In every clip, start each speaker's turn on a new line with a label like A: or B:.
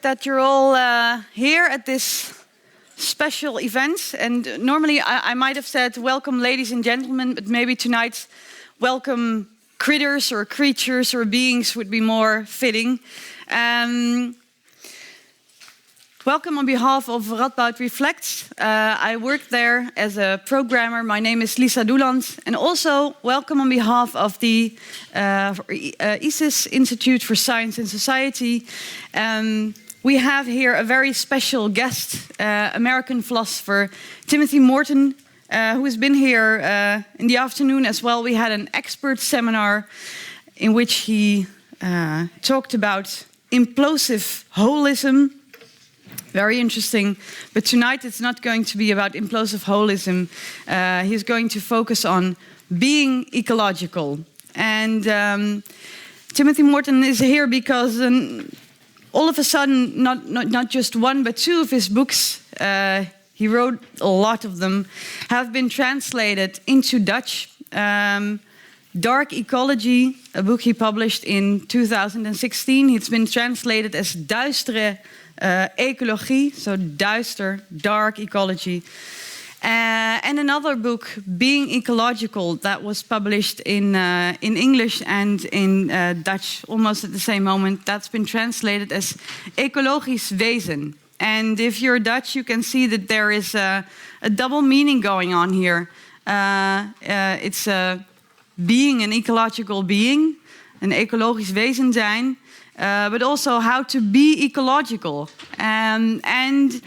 A: that you're all here at this special event. And normally I might have said, welcome ladies and gentlemen, but maybe tonight, welcome critters or creatures or beings would be more fitting. Welcome on behalf of Radboud Reflects. I work there as a programmer. My name is Lisa Doeland. And also welcome on behalf of the ISIS Institute for Science and Society. We have here a very special guest, American philosopher Timothy Morton, who has been here in the afternoon as well. We had an expert seminar in which he talked about implosive holism. Very interesting. But tonight it's not going to be about implosive holism. He's going to focus on being ecological. And Timothy Morton is here because all of a sudden, not just one, but two of his books, he wrote a lot of them, have been translated into Dutch. Dark Ecology, a book he published in 2016. It's been translated as Duistere Ecologie, so duister, dark ecology. And another book, Being Ecological, that was published in English and in Dutch almost at the same moment. That's been translated as Ecologisch Wezen. And if you're Dutch, you can see that there is a double meaning going on here. It's being an ecological being, een ecologisch wezen zijn, but also how to be ecological. And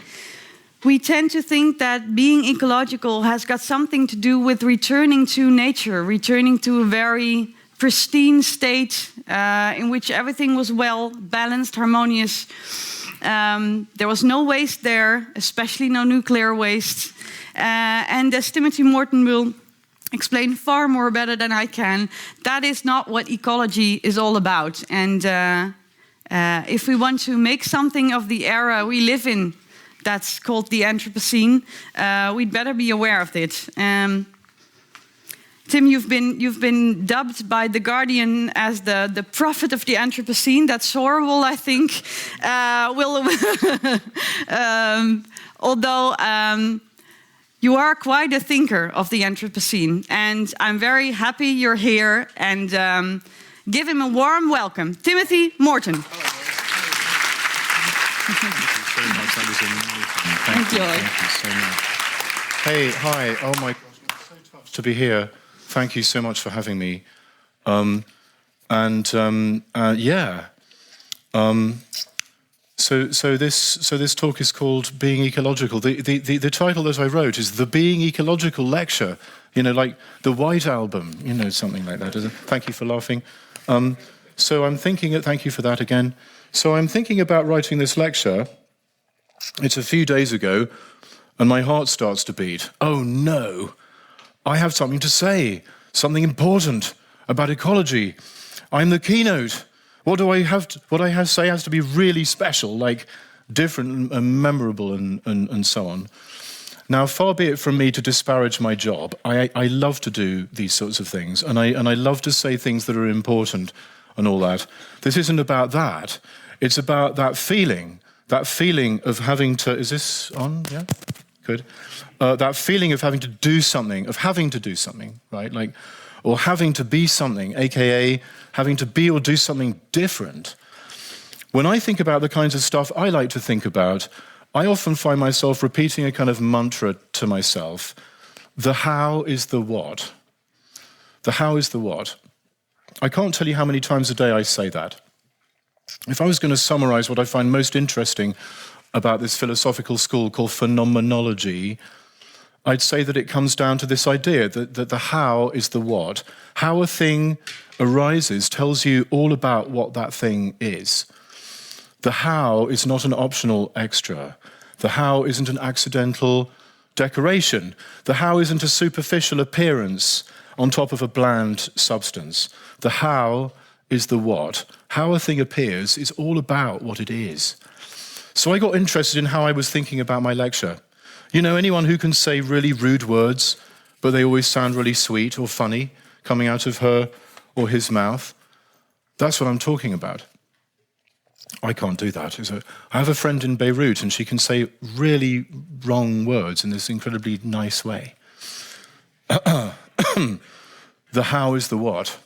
A: we tend to think that being ecological has got something to do with returning to nature, returning to a very pristine state in which everything was well balanced, harmonious. There was no waste there, especially no nuclear waste. And as Timothy Morton will explain far more better than I can, that is not what ecology is all about. And if we want to make something of the era we live in, that's called the Anthropocene, we'd better be aware of it. Tim, you've been dubbed by The Guardian as the prophet of the Anthropocene. That's horrible, I think. Although you are quite a thinker of the Anthropocene, and I'm very happy you're here. And give him a warm welcome, Timothy Morton.
B: Thank you so much. Hey, hi. Oh my gosh, I'm so touched to be here. Thank you so much for having me. So this talk is called Being Ecological. The title that I wrote is The Being Ecological Lecture. You know, like the White Album. You know, something like that. Thank you for laughing. So I'm thinking. Thank you for that again. So I'm thinking about writing this lecture. It's a few days ago, and my heart starts to beat. Oh no, I have something to say, something important about ecology. I'm the keynote. What I have to say has to be really special, like different and memorable and so on. Now, far be it from me to disparage my job. I love to do these sorts of things, and I love to say things that are important and all that. This isn't about that. It's about that feeling of having to... Is this on? Yeah? Good. That feeling of having to do something, right? Like, or having to be something, aka having to be or do something different. When I think about the kinds of stuff I like to think about, I often find myself repeating a kind of mantra to myself. The how is the what. The how is the what. I can't tell you how many times a day I say that. If I was going to summarize what I find most interesting about this philosophical school called Phenomenology, I'd say that it comes down to this idea that the how is the what. How a thing arises tells you all about what that thing is. The how is not an optional extra. The how isn't an accidental decoration. The how isn't a superficial appearance on top of a bland substance. The how is the what. How a thing appears is all about what it is. So I got interested in how I was thinking about my lecture. You know, anyone who can say really rude words, but they always sound really sweet or funny coming out of her or his mouth? That's what I'm talking about. I can't do that. I have a friend in Beirut, and she can say really wrong words in this incredibly nice way. The how is the what.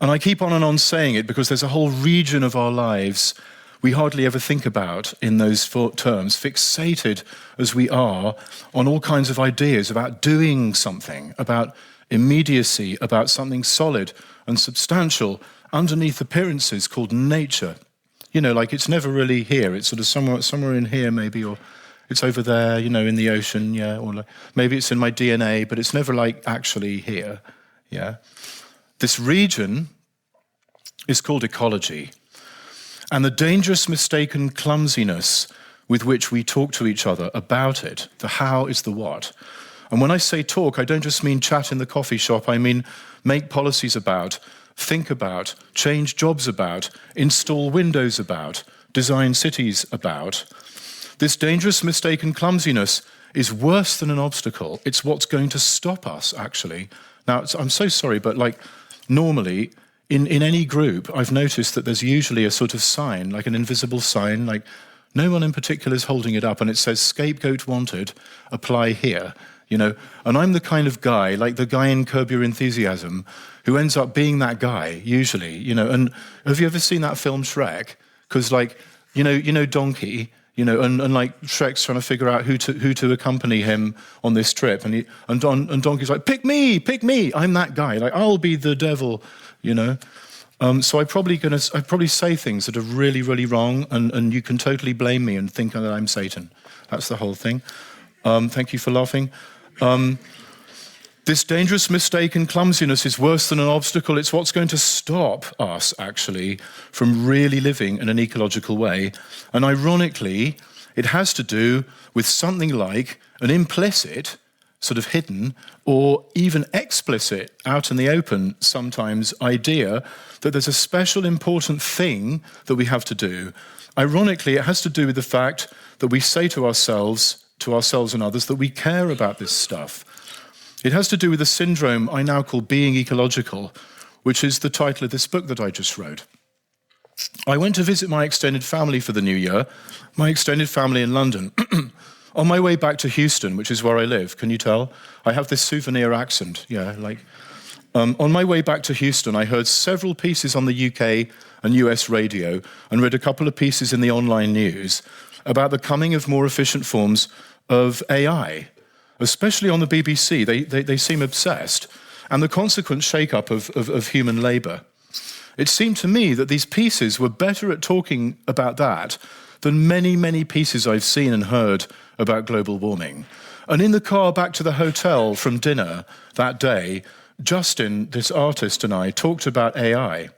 B: And I keep on and on saying it because there's a whole region of our lives we hardly ever think about in those terms, fixated as we are on all kinds of ideas about doing something, about immediacy, about something solid and substantial underneath appearances called nature. You know, like it's never really here. It's sort of somewhere in here maybe, or it's over there, you know, in the ocean, yeah, or like, maybe it's in my DNA, but it's never like actually here, yeah. This region is called ecology. And the dangerous mistaken clumsiness with which we talk to each other about it, the how is the what. And when I say talk, I don't just mean chat in the coffee shop, I mean make policies about, think about, change jobs about, install windows about, design cities about. This dangerous mistaken clumsiness is worse than an obstacle. It's what's going to stop us, actually. Now, I'm so sorry, but like normally, in any group, I've noticed that there's usually a sort of sign, like an invisible sign, like no one in particular is holding it up, and it says, scapegoat wanted, apply here, you know. And I'm the kind of guy, like the guy in Curb Your Enthusiasm, who ends up being that guy, usually, you know. And have you ever seen that film Shrek? Because, like, you know Donkey, you know, and like Shrek's trying to figure out who to accompany him on this trip, and Donkey's like, pick me, I'm that guy, like I'll be the devil, you know. So I probably say things that are really, really wrong, and you can totally blame me and think that I'm Satan. That's the whole thing. Thank you for laughing. This dangerous mistaken clumsiness is worse than an obstacle. It's what's going to stop us, actually, from really living in an ecological way. And ironically, it has to do with something like an implicit, sort of hidden, or even explicit, out in the open sometimes, idea that there's a special important thing that we have to do. Ironically, it has to do with the fact that we say to ourselves and others, that we care about this stuff. It has to do with a syndrome I now call being ecological, which is the title of this book that I just wrote. I went to visit my extended family for the new year, my extended family in London. On my way back to Houston, which is where I live, can you tell? I have this souvenir accent, yeah, like. On my way back to Houston, I heard several pieces on the UK and US radio and read a couple of pieces in the online news about the coming of more efficient forms of AI, especially on the BBC. They seem obsessed, and the consequent shake-up of human labour. It seemed to me that these pieces were better at talking about that than many, many pieces I've seen and heard about global warming. And in the car back to the hotel from dinner that day, Justin, this artist, and I talked about AI.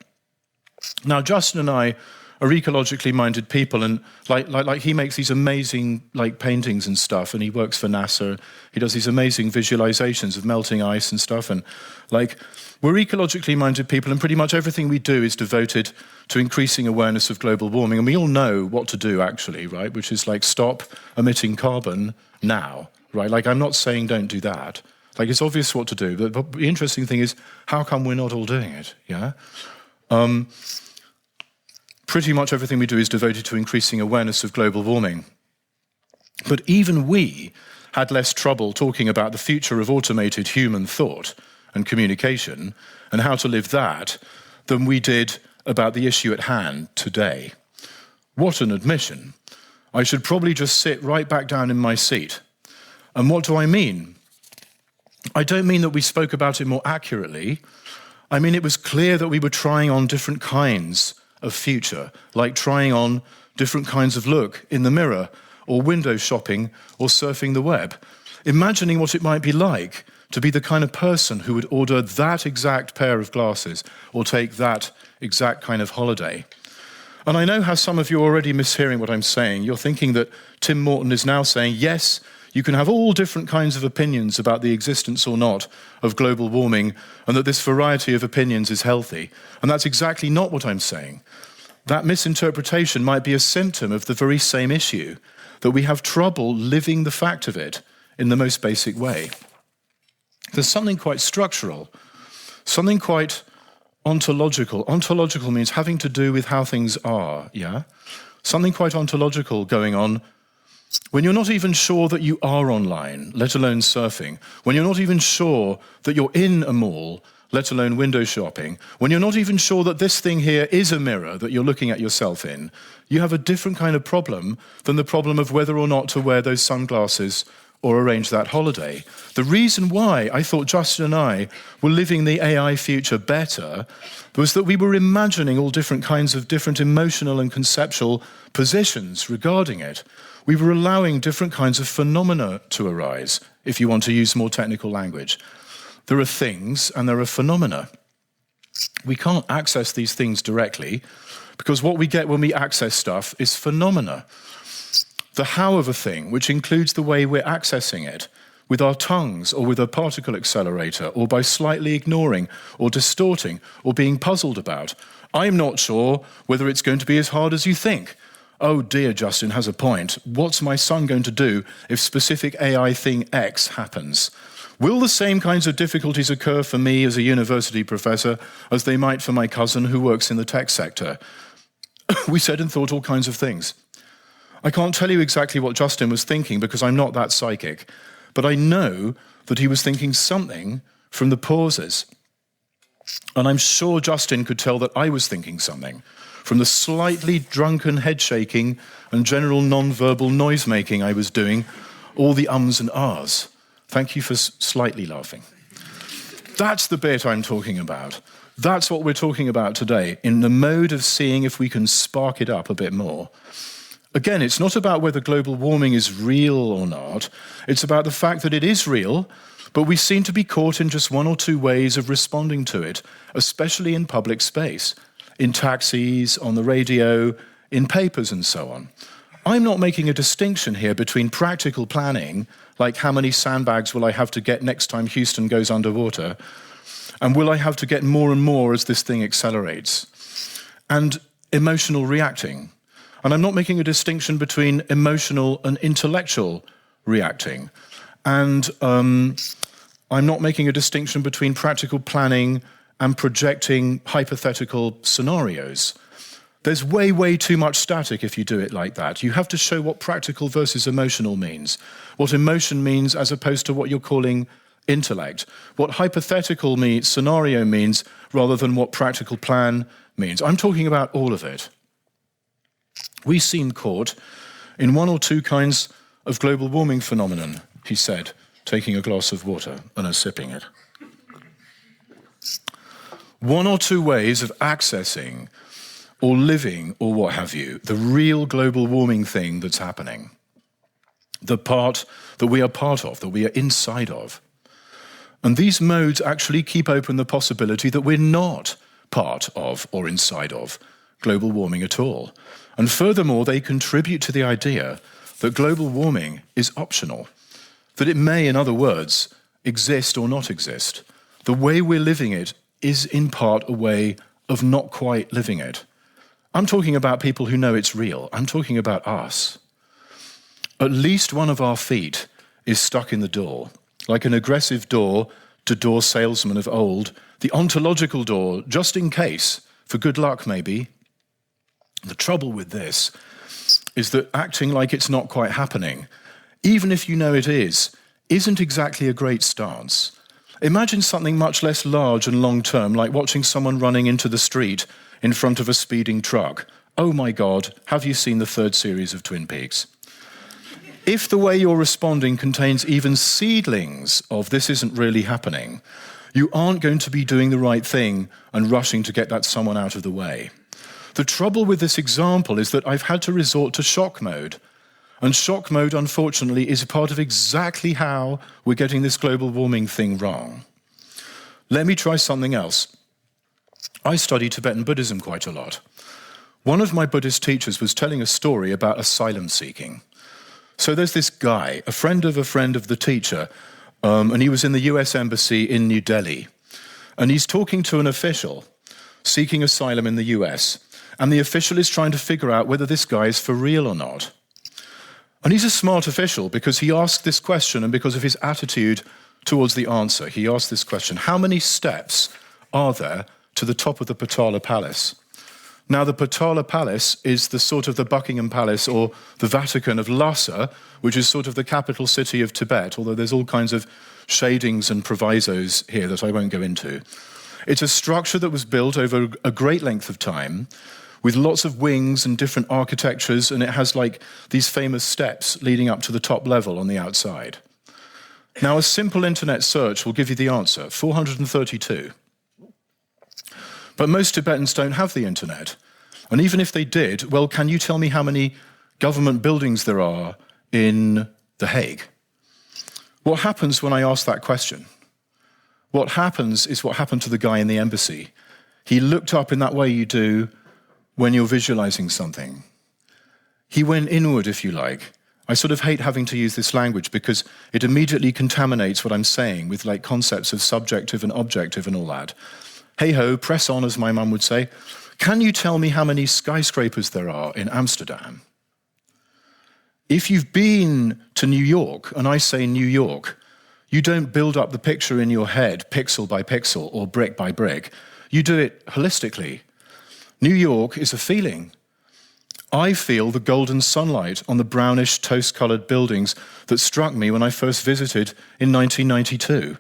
B: Now, Justin and I are ecologically minded people, and like he makes these amazing like paintings and stuff, and he works for NASA. He does these amazing visualizations of melting ice and stuff, and like we're ecologically minded people, and pretty much everything we do is devoted to increasing awareness of global warming, and we all know what to do actually, right? Which is like stop emitting carbon now, right? Like I'm not saying don't do that. Like it's obvious what to do, but the interesting thing is how come we're not all doing it? Yeah. Pretty much everything we do is devoted to increasing awareness of global warming. But even we had less trouble talking about the future of automated human thought and communication and how to live that than we did about the issue at hand today. What an admission. I should probably just sit right back down in my seat. And what do I mean? I don't mean that we spoke about it more accurately. I mean it was clear that we were trying on different kinds of future, like trying on different kinds of look in the mirror, or window shopping, or surfing the web, imagining what it might be like to be the kind of person who would order that exact pair of glasses, or take that exact kind of holiday. And I know how some of you are already mishearing what I'm saying. You're thinking that Tim Morton is now saying, yes, you can have all different kinds of opinions about the existence or not of global warming, and that this variety of opinions is healthy. And that's exactly not what I'm saying. That misinterpretation might be a symptom of the very same issue, that we have trouble living the fact of it in the most basic way. There's something quite structural, something quite ontological. Ontological means having to do with how things are, yeah? Something quite ontological going on when you're not even sure that you are online, let alone surfing, when you're not even sure that you're in a mall, let alone window shopping, when you're not even sure that this thing here is a mirror that you're looking at yourself in, you have a different kind of problem than the problem of whether or not to wear those sunglasses or arrange that holiday. The reason why I thought Justin and I were living the AI future better was that we were imagining all different kinds of different emotional and conceptual positions regarding it. We were allowing different kinds of phenomena to arise, if you want to use more technical language. There are things and there are phenomena. We can't access these things directly because what we get when we access stuff is phenomena. The how of a thing, which includes the way we're accessing it, with our tongues or with a particle accelerator or by slightly ignoring or distorting or being puzzled about. I'm not sure whether it's going to be as hard as you think. Oh dear, Justin has a point. What's my son going to do if specific AI thing X happens? Will the same kinds of difficulties occur for me as a university professor as they might for my cousin who works in the tech sector? We said and thought all kinds of things. I can't tell you exactly what Justin was thinking because I'm not that psychic, but I know that he was thinking something from the pauses. And I'm sure Justin could tell that I was thinking something from the slightly drunken head shaking and general non-verbal noise-making I was doing, all the ums and ahs. Thank you for slightly laughing. That's the bit I'm talking about. That's what we're talking about today, in the mode of seeing if we can spark it up a bit more. Again, it's not about whether global warming is real or not. It's about the fact that it is real, but we seem to be caught in just one or two ways of responding to it, especially in public space, in taxis, on the radio, in papers and so on. I'm not making a distinction here between practical planning, like how many sandbags will I have to get next time Houston goes underwater, and will I have to get more and more as this thing accelerates, and emotional reacting. And I'm not making a distinction between emotional and intellectual reacting. And I'm not making a distinction between practical planning and projecting hypothetical scenarios. There's way, way too much static if you do it like that. You have to show what practical versus emotional means, what emotion means as opposed to what you're calling intellect, what hypothetical scenario means rather than what practical plan means. I'm talking about all of it. We seem caught in one or two kinds of global warming phenomenon, he said, taking a glass of water and sipping it. One or two ways of accessing or living or what have you, the real global warming thing that's happening, the part that we are part of, that we are inside of. And these modes actually keep open the possibility that we're not part of or inside of global warming at all. And furthermore, they contribute to the idea that global warming is optional, that it may, in other words, exist or not exist. The way we're living it is in part a way of not quite living it. I'm talking about people who know it's real. I'm talking about us. At least one of our feet is stuck in the door, like an aggressive door-to-door salesman of old, the ontological door, just in case, for good luck maybe. The trouble with this is that acting like it's not quite happening, even if you know it is, isn't exactly a great stance. Imagine something much less large and long-term, like watching someone running into the street in front of a speeding truck. Oh my God, have you seen the third series of Twin Peaks? If the way you're responding contains even seedlings of this isn't really happening, you aren't going to be doing the right thing and rushing to get that someone out of the way. The trouble with this example is that I've had to resort to shock mode. And shock mode, unfortunately, is part of exactly how we're getting this global warming thing wrong. Let me try something else. I study Tibetan Buddhism quite a lot. One of my Buddhist teachers was telling a story about asylum seeking. So there's this guy, a friend of the teacher, and he was in the US Embassy in New Delhi. And he's talking to an official seeking asylum in the US. And the official is trying to figure out whether this guy is for real or not. And he's a smart official because he asked this question and because of his attitude towards the answer. He asked this question: how many steps are there to the top of the Potala Palace. Now, the Potala Palace is the sort of the Buckingham Palace or the Vatican of Lhasa, which is sort of the capital city of Tibet, although there's all kinds of shadings and provisos here that I won't go into. It's a structure that was built over a great length of time with lots of wings and different architectures, and it has like these famous steps leading up to the top level on the outside. Now, a simple internet search will give you the answer, 432. But most Tibetans don't have the internet. And even if they did, well, can you tell me how many government buildings there are in The Hague? What happens when I ask that question? What happens is what happened to the guy in the embassy. He looked up in that way you do when you're visualizing something. He went inward, if you like. I sort of hate having to use this language because it immediately contaminates what I'm saying with like concepts of subjective and objective and all that. Hey-ho, press on, as my mum would say. Can you tell me how many skyscrapers there are in Amsterdam? If you've been to New York, and I say New York, you don't build up the picture in your head pixel by pixel or brick by brick. You do it holistically. New York is a feeling. I feel the golden sunlight on the brownish toast-colored buildings that struck me when I first visited in 1992.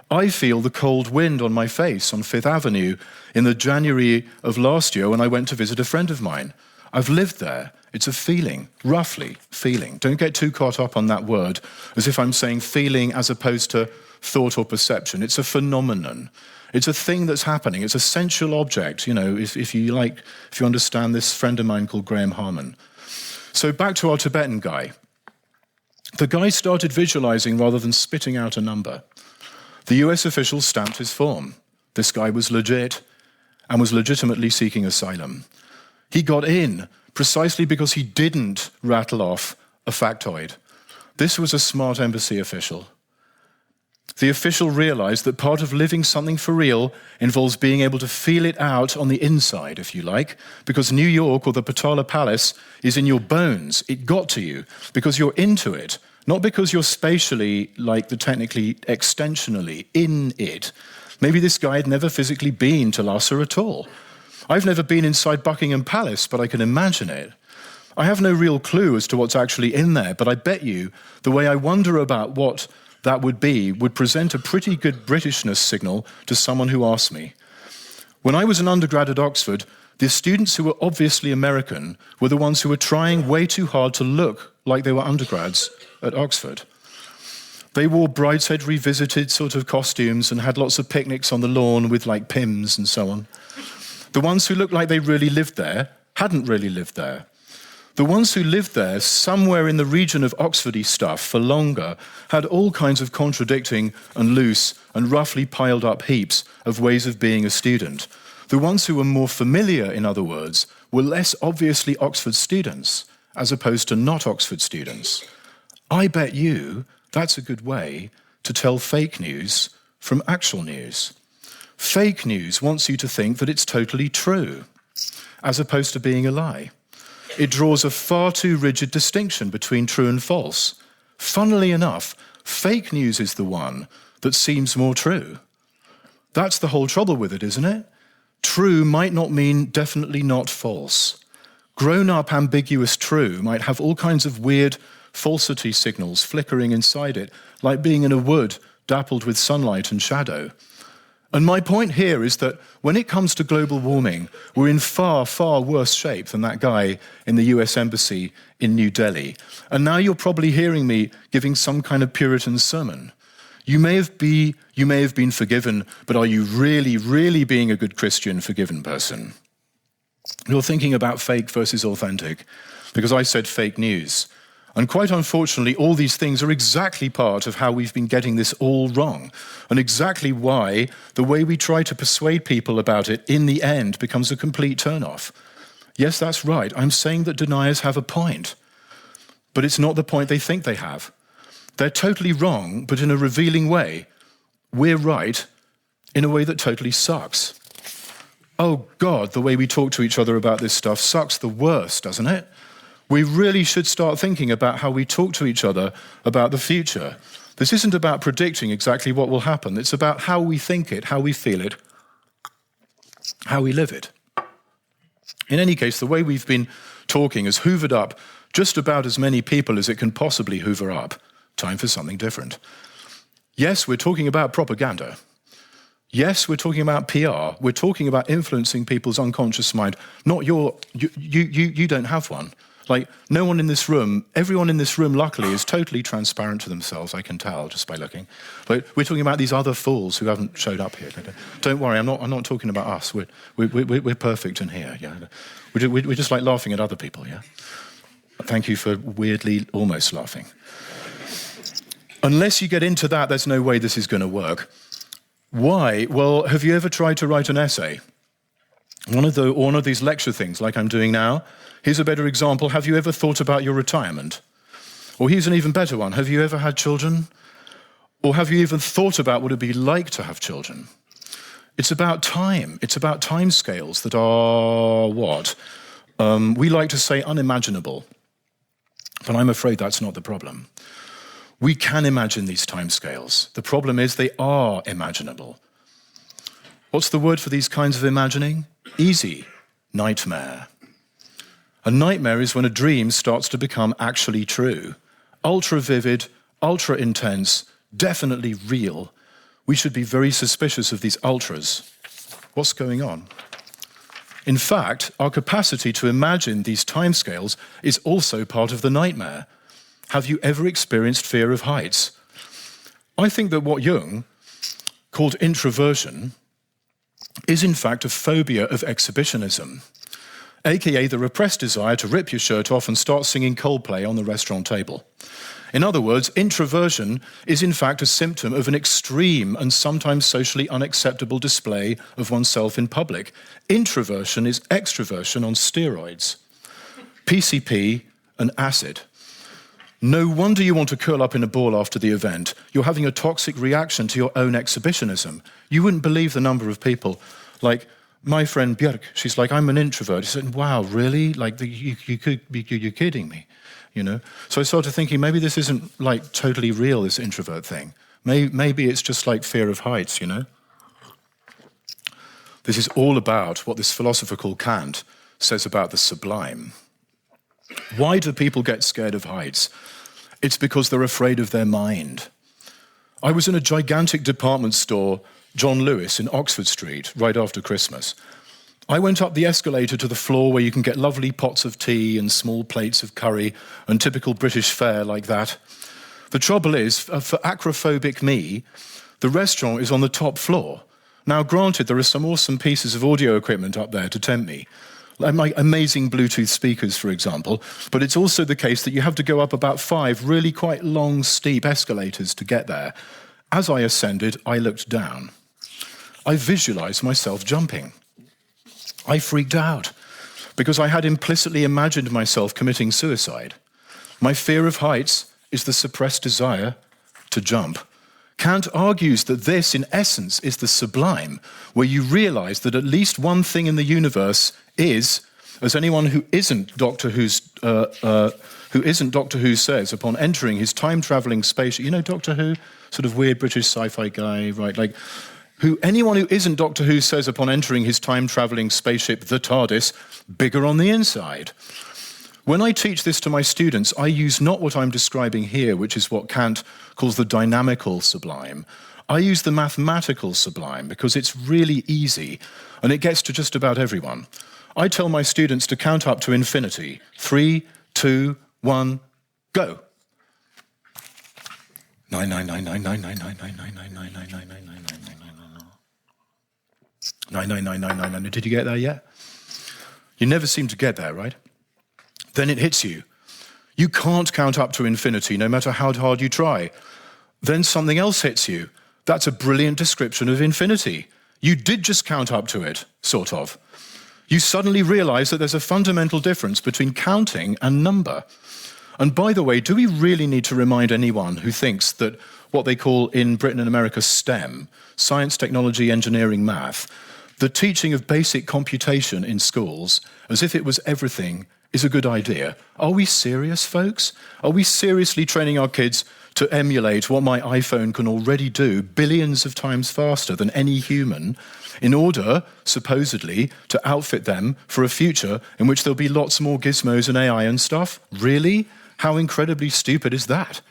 B: I feel the cold wind on my face on Fifth Avenue in the January of last year when I went to visit a friend of mine. I've lived there. It's a feeling, roughly feeling. Don't get too caught up on that word as if I'm saying feeling as opposed to thought or perception. It's a phenomenon. It's a thing that's happening. It's a sensual object, you know, if you understand this friend of mine called Graham Harmon. So back to our Tibetan guy. The guy started visualizing rather than spitting out a number. The US officials stamped his form. This guy was legit and was legitimately seeking asylum. He got in precisely because he didn't rattle off a factoid. This was a smart embassy official. The official realized that part of living something for real involves being able to feel it out on the inside, if you like, because New York or the Potala Palace is in your bones. It got to you because you're into it. Not because you're spatially, like the technically extensionally, in it. Maybe this guy had never physically been to Lhasa at all. I've never been inside Buckingham Palace, but I can imagine it. I have no real clue as to what's actually in there, but I bet you the way I wonder about what that would be would present a pretty good Britishness signal to someone who asked me. When I was an undergrad at Oxford, the students who were obviously American were the ones who were trying way too hard to look like they were undergrads at Oxford. They wore Brideshead Revisited sort of costumes and had lots of picnics on the lawn with like Pims and so on. The ones who looked like they really lived there hadn't really lived there. The ones who lived there, somewhere in the region of Oxfordy stuff for longer, had all kinds of contradicting and loose and roughly piled up heaps of ways of being a student. The ones who were more familiar, in other words, were less obviously Oxford students as opposed to not Oxford students. I bet you that's a good way to tell fake news from actual news. Fake news wants you to think that it's totally true, as opposed to being a lie. It draws a far too rigid distinction between true and false. Funnily enough, fake news is the one that seems more true. That's the whole trouble with it, isn't it? True might not mean definitely not false. Grown-up ambiguous true might have all kinds of weird falsity signals flickering inside it, like being in a wood dappled with sunlight and shadow. And my point here is that when it comes to global warming, we're in far, far worse shape than that guy in the US Embassy in New Delhi. And now you're probably hearing me giving some kind of Puritan sermon. You may have been forgiven, but are you really, really being a good Christian forgiven person? You're thinking about fake versus authentic, because I said fake news. And quite unfortunately, all these things are exactly part of how we've been getting this all wrong, and exactly why the way we try to persuade people about it in the end becomes a complete turn-off. Yes, that's right. I'm saying that deniers have a point, but it's not the point they think they have. They're totally wrong, but in a revealing way. We're right in a way that totally sucks. Oh God, the way we talk to each other about this stuff sucks the worst, doesn't it? We really should start thinking about how we talk to each other about the future. This isn't about predicting exactly what will happen. It's about how we think it, how we feel it, how we live it. In any case, the way we've been talking has hoovered up just about as many people as it can possibly hoover up. Time for something different. Yes, we're talking about propaganda. Yes, we're talking about PR. We're talking about influencing people's unconscious mind. Not you don't have one. Like, no one in this room, everyone in this room, luckily, is totally transparent to themselves, I can tell, just by looking. But we're talking about these other fools who haven't showed up here. Don't worry, I'm not talking about us. We're perfect in here, yeah. We're just like laughing at other people, yeah. Thank you for weirdly almost laughing. Unless you get into that, there's no way this is going to work. Why? Well, have you ever tried to write an essay? One of these lecture things, like I'm doing now. Here's a better example. Have you ever thought about your retirement? Or here's an even better one. Have you ever had children? Or have you even thought about what it'd be like to have children? It's about time. It's about time scales that are what? We like to say unimaginable. But I'm afraid that's not the problem. We can imagine these time scales. The problem is they are imaginable. What's the word for these kinds of imagining? Easy. Nightmare. A nightmare is when a dream starts to become actually true. Ultra vivid, ultra intense, definitely real. We should be very suspicious of these ultras. What's going on? In fact, our capacity to imagine these timescales is also part of the nightmare. Have you ever experienced fear of heights? I think that what Jung called introversion is in fact a phobia of exhibitionism, aka the repressed desire to rip your shirt off and start singing Coldplay on the restaurant table. In other words, introversion is in fact a symptom of an extreme and sometimes socially unacceptable display of oneself in public. Introversion is extroversion on steroids, PCP and acid. No wonder you want to curl up in a ball after the event. You're having a toxic reaction to your own exhibitionism. You wouldn't believe the number of people. Like, my friend Burke, she's like, I'm an introvert. He said, wow, really? Like, you're kidding me, you know? So I started thinking, maybe this isn't, like, totally real, this introvert thing. Maybe it's just like fear of heights, you know? This is all about what this philosopher called Kant says about the sublime. Why do people get scared of heights? It's because they're afraid of their mind. I was in a gigantic department store, John Lewis, in Oxford Street, right after Christmas. I went up the escalator to the floor where you can get lovely pots of tea and small plates of curry and typical British fare like that. The trouble is, for acrophobic me, the restaurant is on the top floor. Now, granted, there are some awesome pieces of audio equipment up there to tempt me, like my amazing Bluetooth speakers, for example, but it's also the case that you have to go up about 5 really quite long, steep escalators to get there. As I ascended, I looked down. I visualized myself jumping. I freaked out because I had implicitly imagined myself committing suicide. My fear of heights is the suppressed desire to jump. Kant argues that this, in essence, is the sublime, where you realize that at least one thing in the universe is, as anyone who isn't Doctor Who says upon entering his time-traveling spaceship. You know Doctor Who? Sort of weird British sci-fi guy, right? Like, anyone who isn't Doctor Who says upon entering his time-traveling spaceship, the TARDIS, bigger on the inside. When I teach this to my students, I use not what I'm describing here, which is what Kant calls the dynamical sublime. I use the mathematical sublime because it's really easy and it gets to just about everyone. I tell my students to count up to infinity. 3, 2, 1, go. 9999999999999999999999999. Did you get there yet? You never seem to get there, right? Then it hits you. You can't count up to infinity no matter how hard you try. Then something else hits you. That's a brilliant description of infinity. You did just count up to it, sort of. You suddenly realize that there's a fundamental difference between counting and number. And by the way, do we really need to remind anyone who thinks that what they call in Britain and America STEM, science, technology, engineering, math, the teaching of basic computation in schools, as if it was everything, is a good idea? Are we serious, folks? Are we seriously training our kids to emulate what my iPhone can already do billions of times faster than any human in order, supposedly, to outfit them for a future in which there'll be lots more gizmos and AI and stuff? Really? How incredibly stupid is that?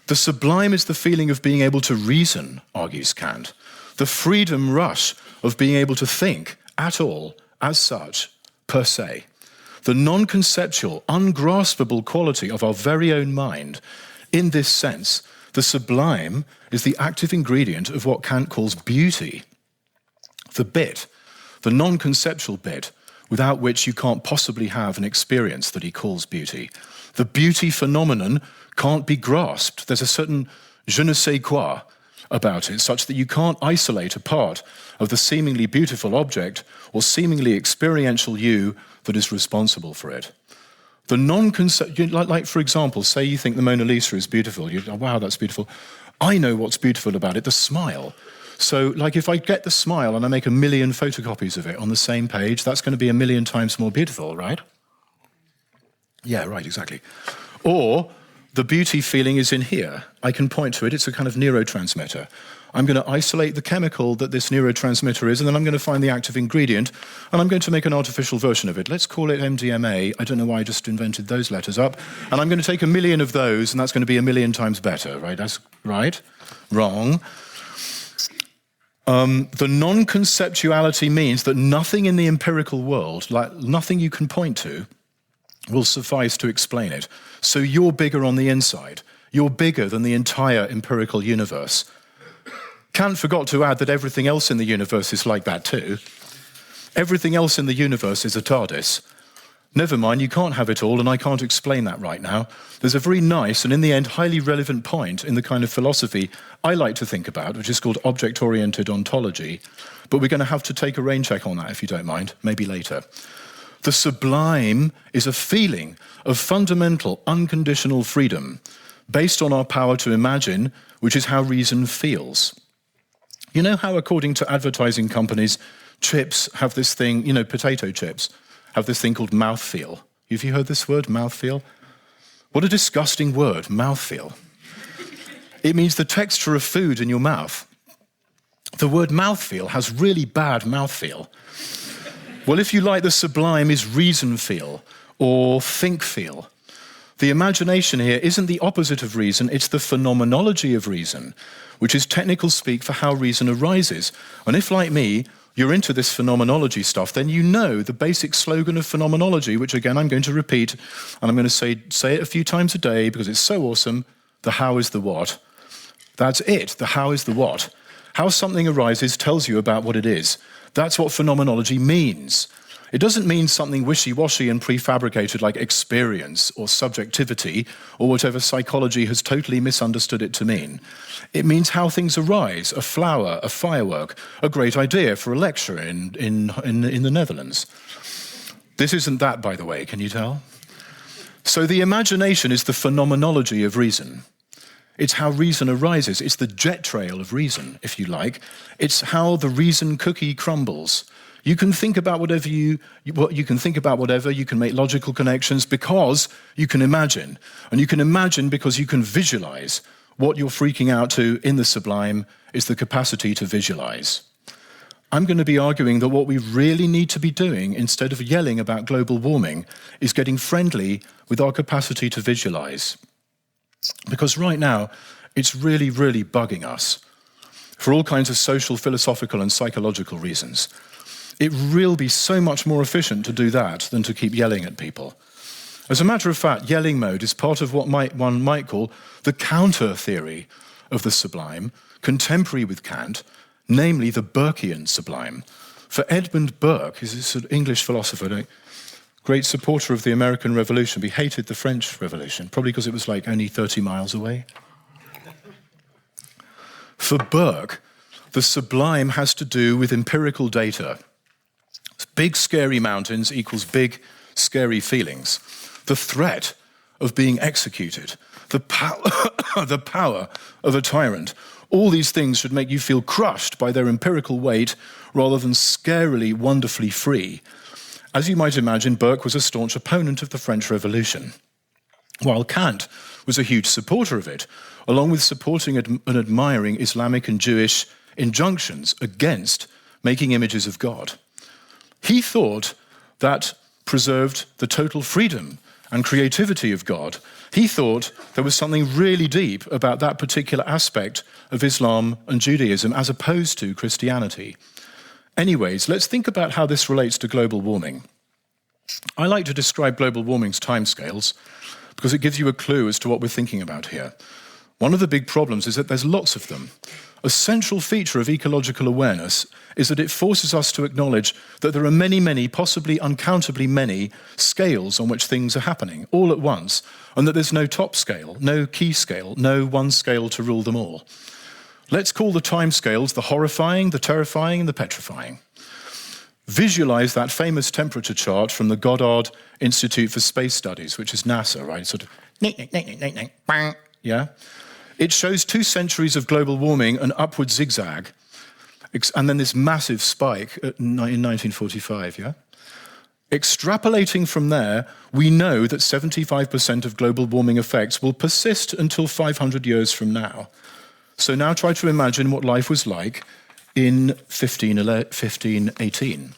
B: The sublime is the feeling of being able to reason, argues Kant. The freedom rush of being able to think at all, as such, per se. The non-conceptual, ungraspable quality of our very own mind. In this sense, the sublime is the active ingredient of what Kant calls beauty. The bit, the non-conceptual bit, without which you can't possibly have an experience that he calls beauty. The beauty phenomenon can't be grasped. There's a certain je ne sais quoi about it, such that you can't isolate a part of the seemingly beautiful object or seemingly experiential you that is responsible for it. The non-concept, like for example, say you think the Mona Lisa is beautiful. You go, wow, that's beautiful. I know what's beautiful about it, the smile. So, like, if I get the smile and I make 1 million photocopies of it on the same page, that's going to be 1 million times more beautiful, right? Yeah, right, exactly. Or the beauty feeling is in here. I can point to it. It's a kind of neurotransmitter. I'm going to isolate the chemical that this neurotransmitter is, and then I'm going to find the active ingredient, and I'm going to make an artificial version of it. Let's call it MDMA. I don't know why I just invented those letters up. And I'm going to take 1 million of those, and that's going to be 1 million times better, right? That's right? Wrong. The non-conceptuality means that nothing in the empirical world, like nothing you can point to, will suffice to explain it. So you're bigger on the inside. You're bigger than the entire empirical universe. Kant forgot to add that everything else in the universe is like that too. Everything else in the universe is a TARDIS. Never mind, you can't have it all, and I can't explain that right now. There's a very nice and in the end highly relevant point in the kind of philosophy I like to think about, which is called object-oriented ontology. But we're going to have to take a rain check on that, if you don't mind, maybe later. The sublime is a feeling of fundamental, unconditional freedom based on our power to imagine, which is how reason feels. You know how, according to advertising companies, chips have this thing, potato chips, have this thing called mouthfeel. Have you heard this word, mouthfeel? What a disgusting word, mouthfeel. It means the texture of food in your mouth. The word mouthfeel has really bad mouthfeel. Well, if you like, the sublime is reason feel or think feel. The imagination here isn't the opposite of reason, it's the phenomenology of reason, which is technical speak for how reason arises. And if, like me, you're into this phenomenology stuff, then you know the basic slogan of phenomenology, which again I'm going to repeat, and I'm going to say it a few times a day because it's so awesome. The how is the what. That's it, the how is the what. How something arises tells you about what it is. That's what phenomenology means. It doesn't mean something wishy-washy and prefabricated like experience or subjectivity or whatever psychology has totally misunderstood it to mean. It means how things arise, a flower, a firework, a great idea for a lecture in the Netherlands. This isn't that, by the way, can you tell? So the imagination is the phenomenology of reason. It's how reason arises. It's the jet trail of reason, if you like. It's how the reason cookie crumbles. You can think about whatever you can make logical connections because you can imagine. And you can imagine because you can visualize. What you're freaking out to in the sublime is the capacity to visualize. I'm going to be arguing that what we really need to be doing, instead of yelling about global warming, is getting friendly with our capacity to visualize. Because right now, it's really, really bugging us for all kinds of social, philosophical, and psychological reasons. It will be so much more efficient to do that than to keep yelling at people. As a matter of fact, yelling mode is part of what one might call the counter theory of the sublime, contemporary with Kant, namely the Burkean sublime. For Edmund Burke, he's an English philosopher, a great supporter of the American Revolution, but he hated the French Revolution, probably because it was like only 30 miles away. For Burke, the sublime has to do with empirical data. Big scary mountains equals big scary feelings. The threat of being executed, the power of a tyrant. All these things should make you feel crushed by their empirical weight rather than scarily, wonderfully free. As you might imagine, Burke was a staunch opponent of the French Revolution. while Kant was a huge supporter of it, along with supporting and admiring Islamic and Jewish injunctions against making images of God. He thought that preserved the total freedom and creativity of God. He thought there was something really deep about that particular aspect of Islam and Judaism as opposed to Christianity. Anyways, let's think about how this relates to global warming. I like to describe global warming's timescales because it gives you a clue as to what we're thinking about here. One of the big problems is that there's lots of them. A central feature of ecological awareness is that it forces us to acknowledge that there are many, many, possibly uncountably many scales on which things are happening all at once, and that there's no top scale, no key scale, no one scale to rule them all. Let's call the timescales the horrifying, the terrifying, and the petrifying. Visualize that famous temperature chart from the Goddard Institute for Space Studies, which is NASA, right? Sort of, yeah? It shows 2 centuries of global warming, an upward zigzag, and then this massive spike in 1945, yeah? Extrapolating from there, we know that 75% of global warming effects will persist until 500 years from now. So now try to imagine what life was like in 1518.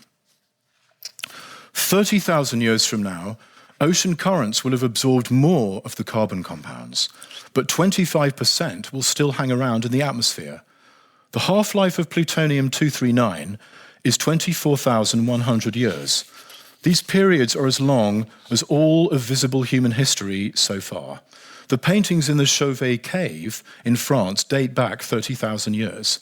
B: 30,000 years from now, ocean currents will have absorbed more of the carbon compounds, but 25% will still hang around in the atmosphere. The half-life of plutonium-239 is 24,100 years. These periods are as long as all of visible human history so far. The paintings in the Chauvet cave in France date back 30,000 years.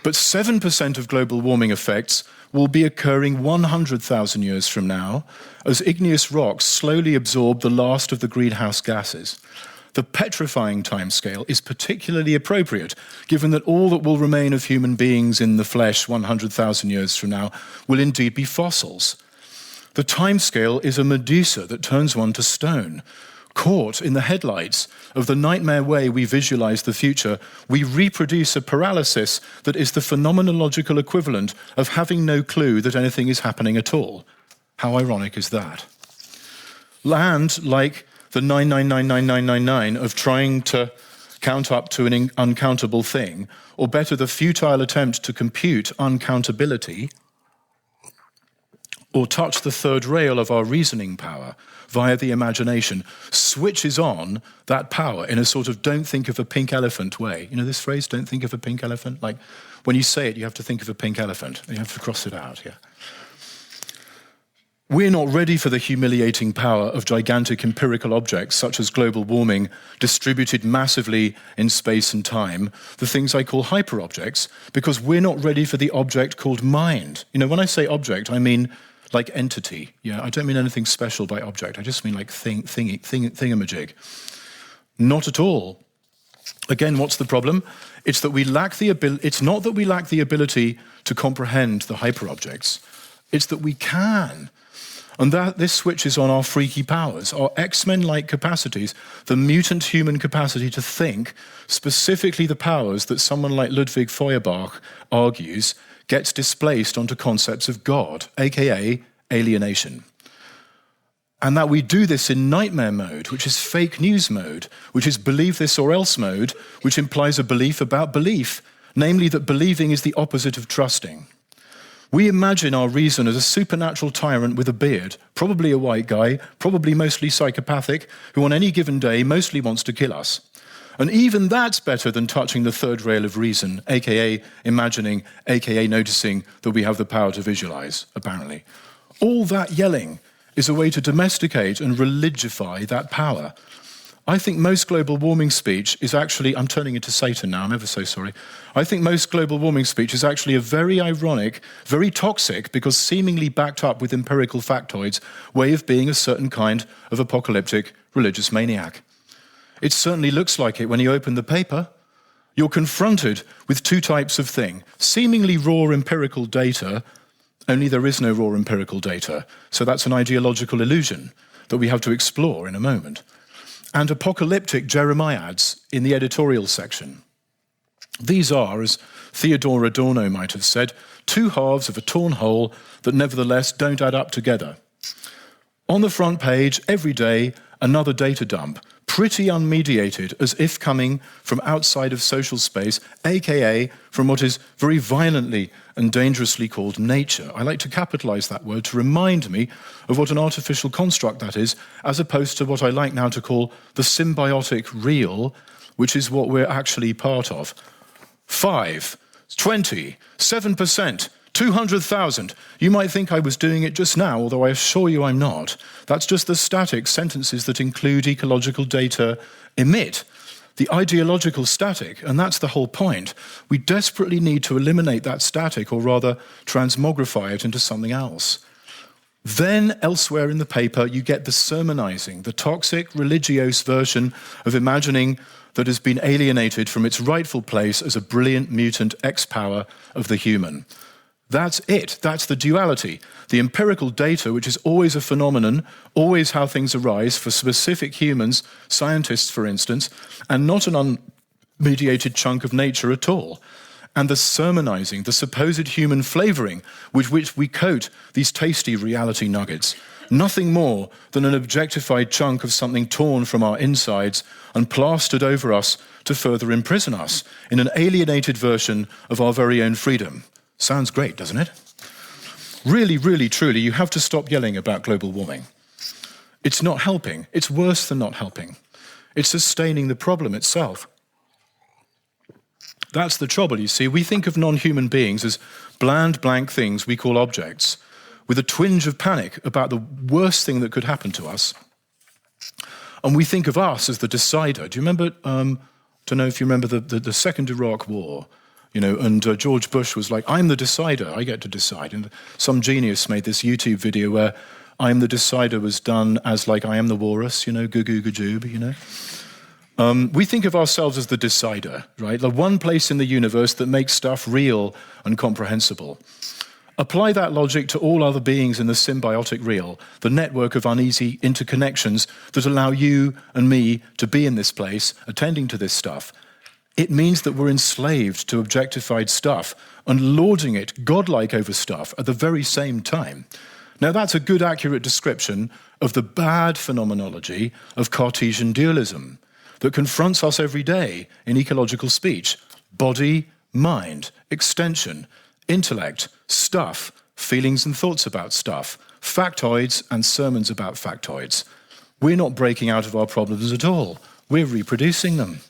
B: But 7% of global warming effects will be occurring 100,000 years from now as igneous rocks slowly absorb the last of the greenhouse gases. The petrifying timescale is particularly appropriate, given that all that will remain of human beings in the flesh 100,000 years from now will indeed be fossils. The timescale is a Medusa that turns one to stone. Caught in the headlights of the nightmare way we visualize the future, we reproduce a paralysis that is the phenomenological equivalent of having no clue that anything is happening at all. How ironic is that? And like the 9999999 of trying to count up to an uncountable thing, or better, the futile attempt to compute uncountability, or touch the third rail of our reasoning power via the imagination, switches on that power in a sort of don't think of a pink elephant way. You know this phrase, don't think of a pink elephant? Like, when you say it, you have to think of a pink elephant. You have to cross it out, yeah. We're not ready for the humiliating power of gigantic empirical objects such as global warming distributed massively in space and time, the things I call hyperobjects, because we're not ready for the object called mind. You know, when I say object, I mean like entity. Yeah, I don't mean anything special by object. I just mean like thingamajig. Not at all. Again, what's the problem? It's that we lack the ability. It's not that we lack the ability to comprehend the hyperobjects. It's that we can. And that this switches on our freaky powers, our X-Men-like capacities, the mutant human capacity to think, specifically the powers that someone like Ludwig Feuerbach argues gets displaced onto concepts of God, aka alienation. And that we do this in nightmare mode, which is fake news mode, which is believe this or else mode, which implies a belief about belief, namely that believing is the opposite of trusting. We imagine our reason as a supernatural tyrant with a beard, probably a white guy, probably mostly psychopathic, who on any given day mostly wants to kill us. And even that's better than touching the third rail of reason, aka imagining, aka noticing that we have the power to visualize, apparently. All that yelling is a way to domesticate and religify that power. I think most global warming speech is actually, I'm turning into Satan now, I'm ever so sorry. I think most global warming speech is actually a very ironic, very toxic, because seemingly backed up with empirical factoids, way of being a certain kind of apocalyptic religious maniac. It certainly looks like it when you open the paper. You're confronted with 2 types of thing. Seemingly raw empirical data, only there is no raw empirical data. So that's an ideological illusion that we have to explore in a moment. And apocalyptic Jeremiads in the editorial section. These are, as Theodore Adorno might have said, 2 halves of a torn whole that nevertheless don't add up together. On the front page, every day, another data dump, pretty unmediated, as if coming from outside of social space, aka from what is very violently and dangerously called nature. I like to capitalize that word to remind me of what an artificial construct that is, as opposed to what I like now to call the symbiotic real, which is what we're actually part of. 5, 20, 7%, 200,000. You might think I was doing it just now, although I assure you I'm not. That's just the static sentences that include ecological data emit. The ideological static, and that's the whole point. We desperately need to eliminate that static, or rather transmogrify it into something else. Then, elsewhere in the paper, you get the sermonizing, the toxic, religious version of imagining that has been alienated from its rightful place as a brilliant mutant X-power of the human. That's it. That's the duality. The empirical data, which is always a phenomenon, always how things arise for specific humans, scientists, for instance, and not an unmediated chunk of nature at all. And the sermonizing, the supposed human flavoring with which we coat these tasty reality nuggets. Nothing more than an objectified chunk of something torn from our insides and plastered over us to further imprison us in an alienated version of our very own freedom. Sounds great, doesn't it? Really, really, truly, you have to stop yelling about global warming. It's not helping. It's worse than not helping. It's sustaining the problem itself. That's the trouble, you see. We think of non-human beings as bland, blank things we call objects, with a twinge of panic about the worst thing that could happen to us. And we think of us as the decider. Do you remember, don't know if you remember the Second Iraq War? You know, and George Bush was like, I'm the decider, I get to decide. And some genius made this YouTube video where I'm the decider was done as like, I am the walrus, you know, goo-goo-goo-joob, you know. We think of ourselves as the decider, right? The one place in the universe that makes stuff real and comprehensible. Apply that logic to all other beings in the symbiotic real, the network of uneasy interconnections that allow you and me to be in this place, attending to this stuff. It means that we're enslaved to objectified stuff and lording it godlike over stuff at the very same time. Now, that's a good, accurate description of the bad phenomenology of Cartesian dualism that confronts us every day in ecological speech. Body, mind, extension, intellect, stuff, feelings and thoughts about stuff, factoids and sermons about factoids. We're not breaking out of our problems at all. We're reproducing them.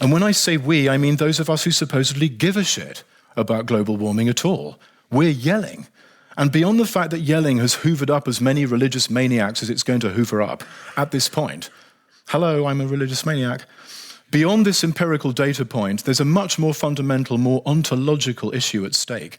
B: And when I say we, I mean those of us who supposedly give a shit about global warming at all. We're yelling. And beyond the fact that yelling has hoovered up as many religious maniacs as it's going to hoover up at this point, hello, I'm a religious maniac. Beyond this empirical data point, there's a much more fundamental, more ontological issue at stake.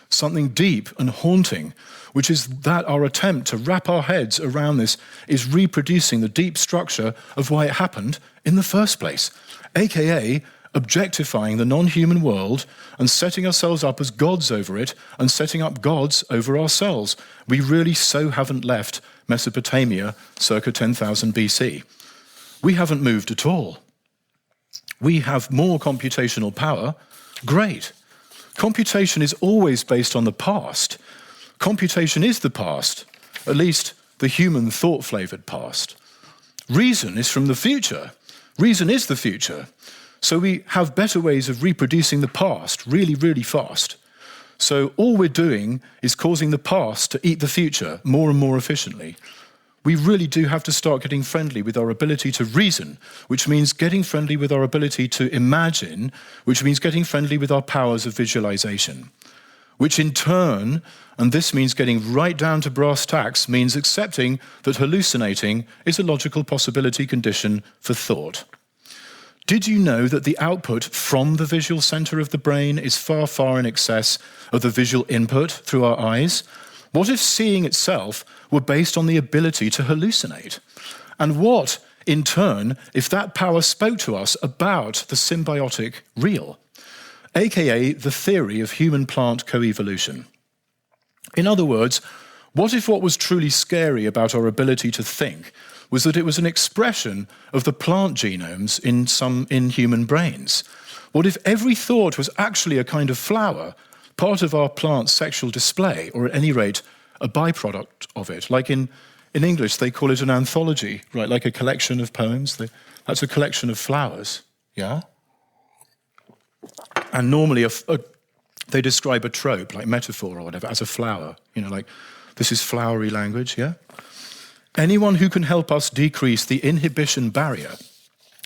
B: Something deep and haunting, which is that our attempt to wrap our heads around this is reproducing the deep structure of why it happened in the first place, aka objectifying the non-human world and setting ourselves up as gods over it and setting up gods over ourselves. We really so haven't left Mesopotamia circa 10,000 BC. We haven't moved at all. We have more computational power. Great. Computation is always based on the past. Computation is the past, at least the human thought-flavored past. Reason is from the future. Reason is the future. So we have better ways of reproducing the past really, really fast. So all we're doing is causing the past to eat the future more and more efficiently. We really do have to start getting friendly with our ability to reason, which means getting friendly with our ability to imagine, which means getting friendly with our powers of visualization, which in turn, and this means getting right down to brass tacks, means accepting that hallucinating is a logical possibility condition for thought. Did you know that the output from the visual center of the brain is far, far in excess of the visual input through our eyes? What if seeing itself were based on the ability to hallucinate? And what, in turn, if that power spoke to us about the symbiotic real, aka the theory of human-plant coevolution? In other words, what if what was truly scary about our ability to think was that it was an expression of the plant genomes in human brains? What if every thought was actually a kind of flower, part of our plant sexual display, or at any rate, a byproduct of it, like in in English, they call it an anthology, right? Like a collection of poems. That's a collection of flowers, yeah? And normally they describe a trope, like metaphor or whatever, as a flower. You know, like, this is flowery language, yeah? Anyone who can help us decrease the inhibition barrier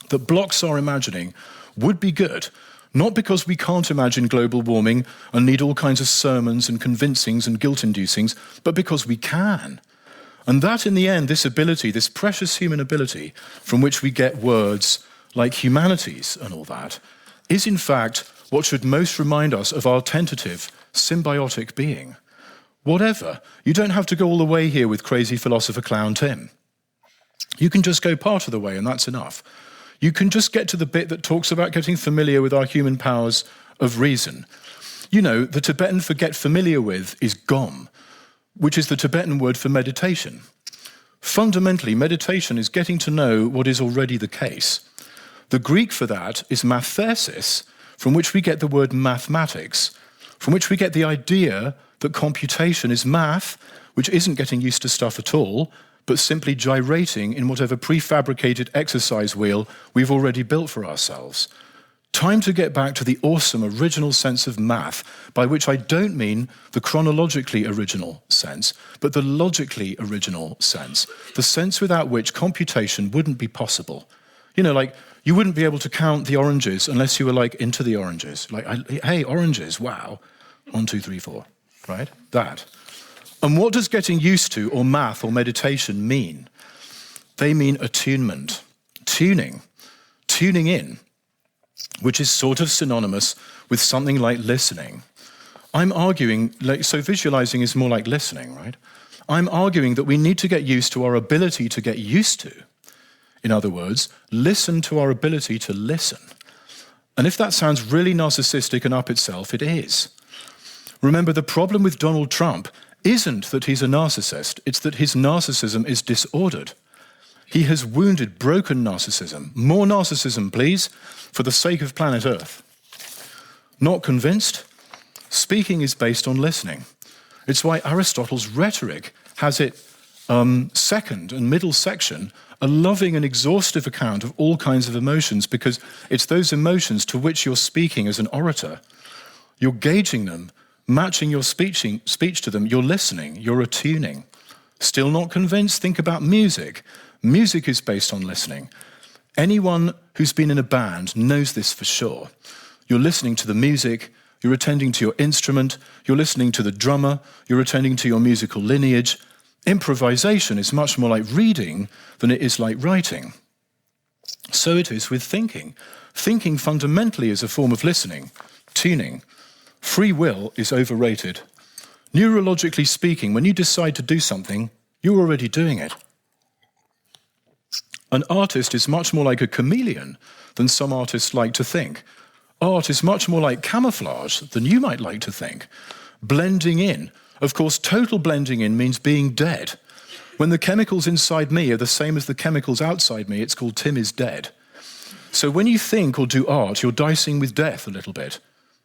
B: that blocks our imagining would be good, not because we can't imagine global warming and need all kinds of sermons and convincings and guilt-inducings, but because we can. And that, in the end, this ability, this precious human ability, from which we get words like humanities and all that, is in fact what should most remind us of our tentative, symbiotic being. Whatever, you don't have to go all the way here with crazy philosopher clown Tim. You can just go part of the way, and that's enough. You can just get to the bit that talks about getting familiar with our human powers of reason. You know, the Tibetan for get familiar with is gom, which is the Tibetan word for meditation. Fundamentally, meditation is getting to know what is already the case. The Greek for that is mathesis, from which we get the word mathematics, from which we get the idea that computation is math, which isn't getting used to stuff at all, but simply gyrating in whatever prefabricated exercise wheel we've already built for ourselves. Time to get back to the awesome original sense of math, by which I don't mean the chronologically original sense, but the logically original sense, the sense without which computation wouldn't be possible. You know, like, you wouldn't be able to count the oranges unless you were, like, into the oranges. Like, hey, oranges, wow. 1, 2, 3, 4, right? That. And what does getting used to, or math, or meditation mean? They mean attunement, tuning in, which is sort of synonymous with something like listening. I'm arguing, so visualizing is more like listening, right? I'm arguing that we need to get used to our ability to get used to. In other words, listen to our ability to listen. And if that sounds really narcissistic and up itself, it is. Remember, the problem with Donald Trump isn't that he's a narcissist, it's that his narcissism is disordered. He has wounded, broken narcissism. More narcissism, please, for the sake of planet Earth. Not convinced? Speaking is based on listening. It's why Aristotle's rhetoric has its second and middle section a loving and exhaustive account of all kinds of emotions, because it's those emotions to which you're speaking as an orator. You're gauging them, matching your speech to them. You're listening, you're attuning. Still not convinced? Think about music. Music is based on listening. Anyone who's been in a band knows this for sure. You're listening to the music, you're attending to your instrument, you're listening to the drummer, you're attending to your musical lineage. Improvisation is much more like reading than it is like writing. So it is with thinking. Thinking fundamentally is a form of listening, tuning. Free will is overrated. Neurologically speaking, when you decide to do something, you're already doing it. An artist is much more like a chameleon than some artists like to think. Art is much more like camouflage than you might like to think. Blending in. Of course, total blending in means being dead. When the chemicals inside me are the same as the chemicals outside me, it's called Tim is dead. So when you think or do art, you're dicing with death a little bit.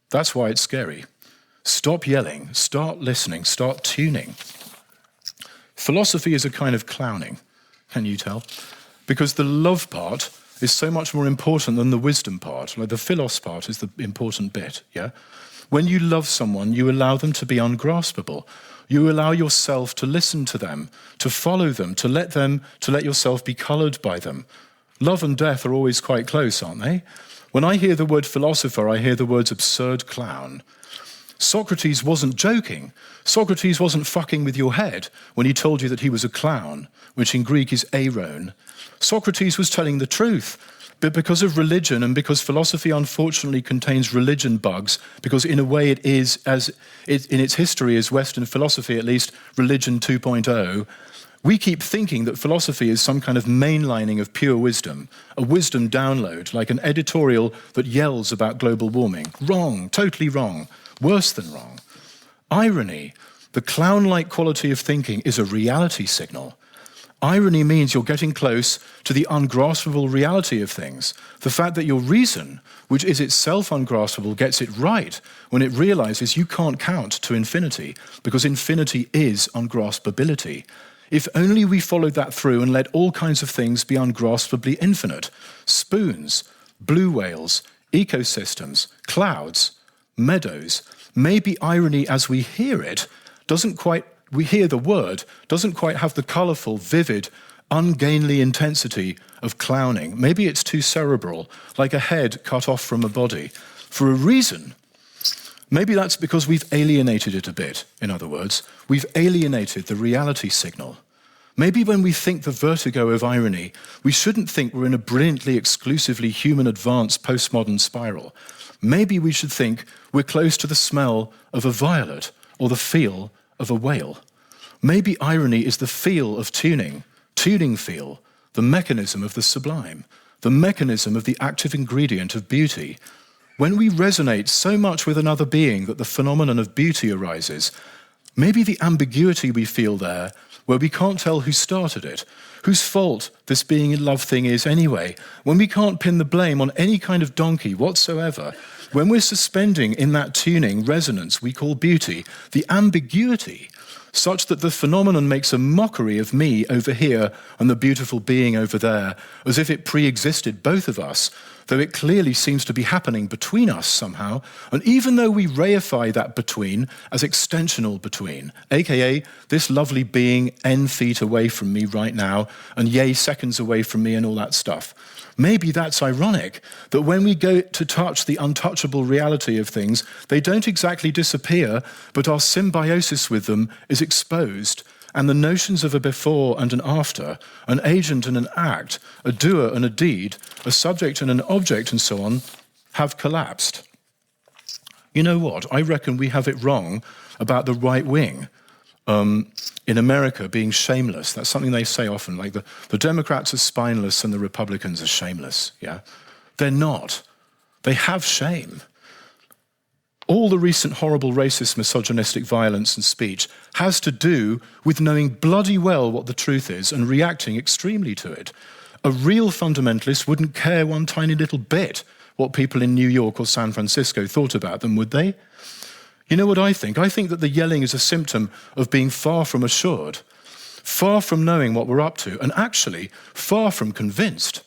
B: That's why it's scary. Stop yelling, start listening, start tuning. Philosophy is a kind of clowning, can you tell? Because the love part is so much more important than the wisdom part. Like the philos part is the important bit, yeah? When you love someone, you allow them to be ungraspable. You allow yourself to listen to them, to follow them, to let yourself be colored by them. Love and death are always quite close, aren't they? When I hear the word philosopher, I hear the words absurd clown. Socrates wasn't joking. Socrates wasn't fucking with your head when he told you that he was a clown, which in Greek is airon. Socrates was telling the truth. But because of religion, and because philosophy unfortunately contains religion bugs, because in a way it is, as it, in its history as Western philosophy, at least religion 2.0, we keep thinking that philosophy is some kind of mainlining of pure wisdom, a wisdom download, like an editorial that yells about global warming. Wrong, totally wrong, worse than wrong. Irony, the clown-like quality of thinking, is a reality signal. Irony means you're getting close to the ungraspable reality of things. The fact that your reason, which is itself ungraspable, gets it right when it realizes you can't count to infinity, because infinity is ungraspability. If only we followed that through and let all kinds of things be ungraspably infinite. Spoons, blue whales, ecosystems, clouds, meadows. Maybe irony as we hear it we hear the word, doesn't quite have the colourful, vivid, ungainly intensity of clowning. Maybe it's too cerebral, like a head cut off from a body. For a reason, maybe that's because we've alienated it a bit, in other words. We've alienated the reality signal. Maybe when we think the vertigo of irony, we shouldn't think we're in a brilliantly, exclusively human advanced postmodern spiral. Maybe we should think we're close to the smell of a violet or the feel of a whale. Maybe irony is the feel of tuning feel, the mechanism of the sublime, the mechanism of the active ingredient of beauty. When we resonate so much with another being that the phenomenon of beauty arises, maybe the ambiguity we feel there, where we can't tell who started it, whose fault this being in love thing is anyway, when we can't pin the blame on any kind of donkey whatsoever, when we're suspending in that tuning resonance we call beauty, the ambiguity, such that the phenomenon makes a mockery of me over here and the beautiful being over there, as if it pre-existed both of us, though it clearly seems to be happening between us somehow, and even though we reify that between as extensional between, aka this lovely being n feet away from me right now, and yay seconds away from me and all that stuff. Maybe that's ironic, that when we go to touch the untouchable reality of things, they don't exactly disappear, but our symbiosis with them is exposed, and the notions of a before and an after, an agent and an act, a doer and a deed, a subject and an object and so on, have collapsed. You know what? I reckon we have it wrong about the right wing. In America, being shameless. That's something they say often, like the Democrats are spineless and the Republicans are shameless, yeah? They're not. They have shame. All the recent horrible racist, misogynistic violence and speech has to do with knowing bloody well what the truth is and reacting extremely to it. A real fundamentalist wouldn't care one tiny little bit what people in New York or San Francisco thought about them, would they? You know what I think? I think that the yelling is a symptom of being far from assured, far from knowing what we're up to, and actually far from convinced.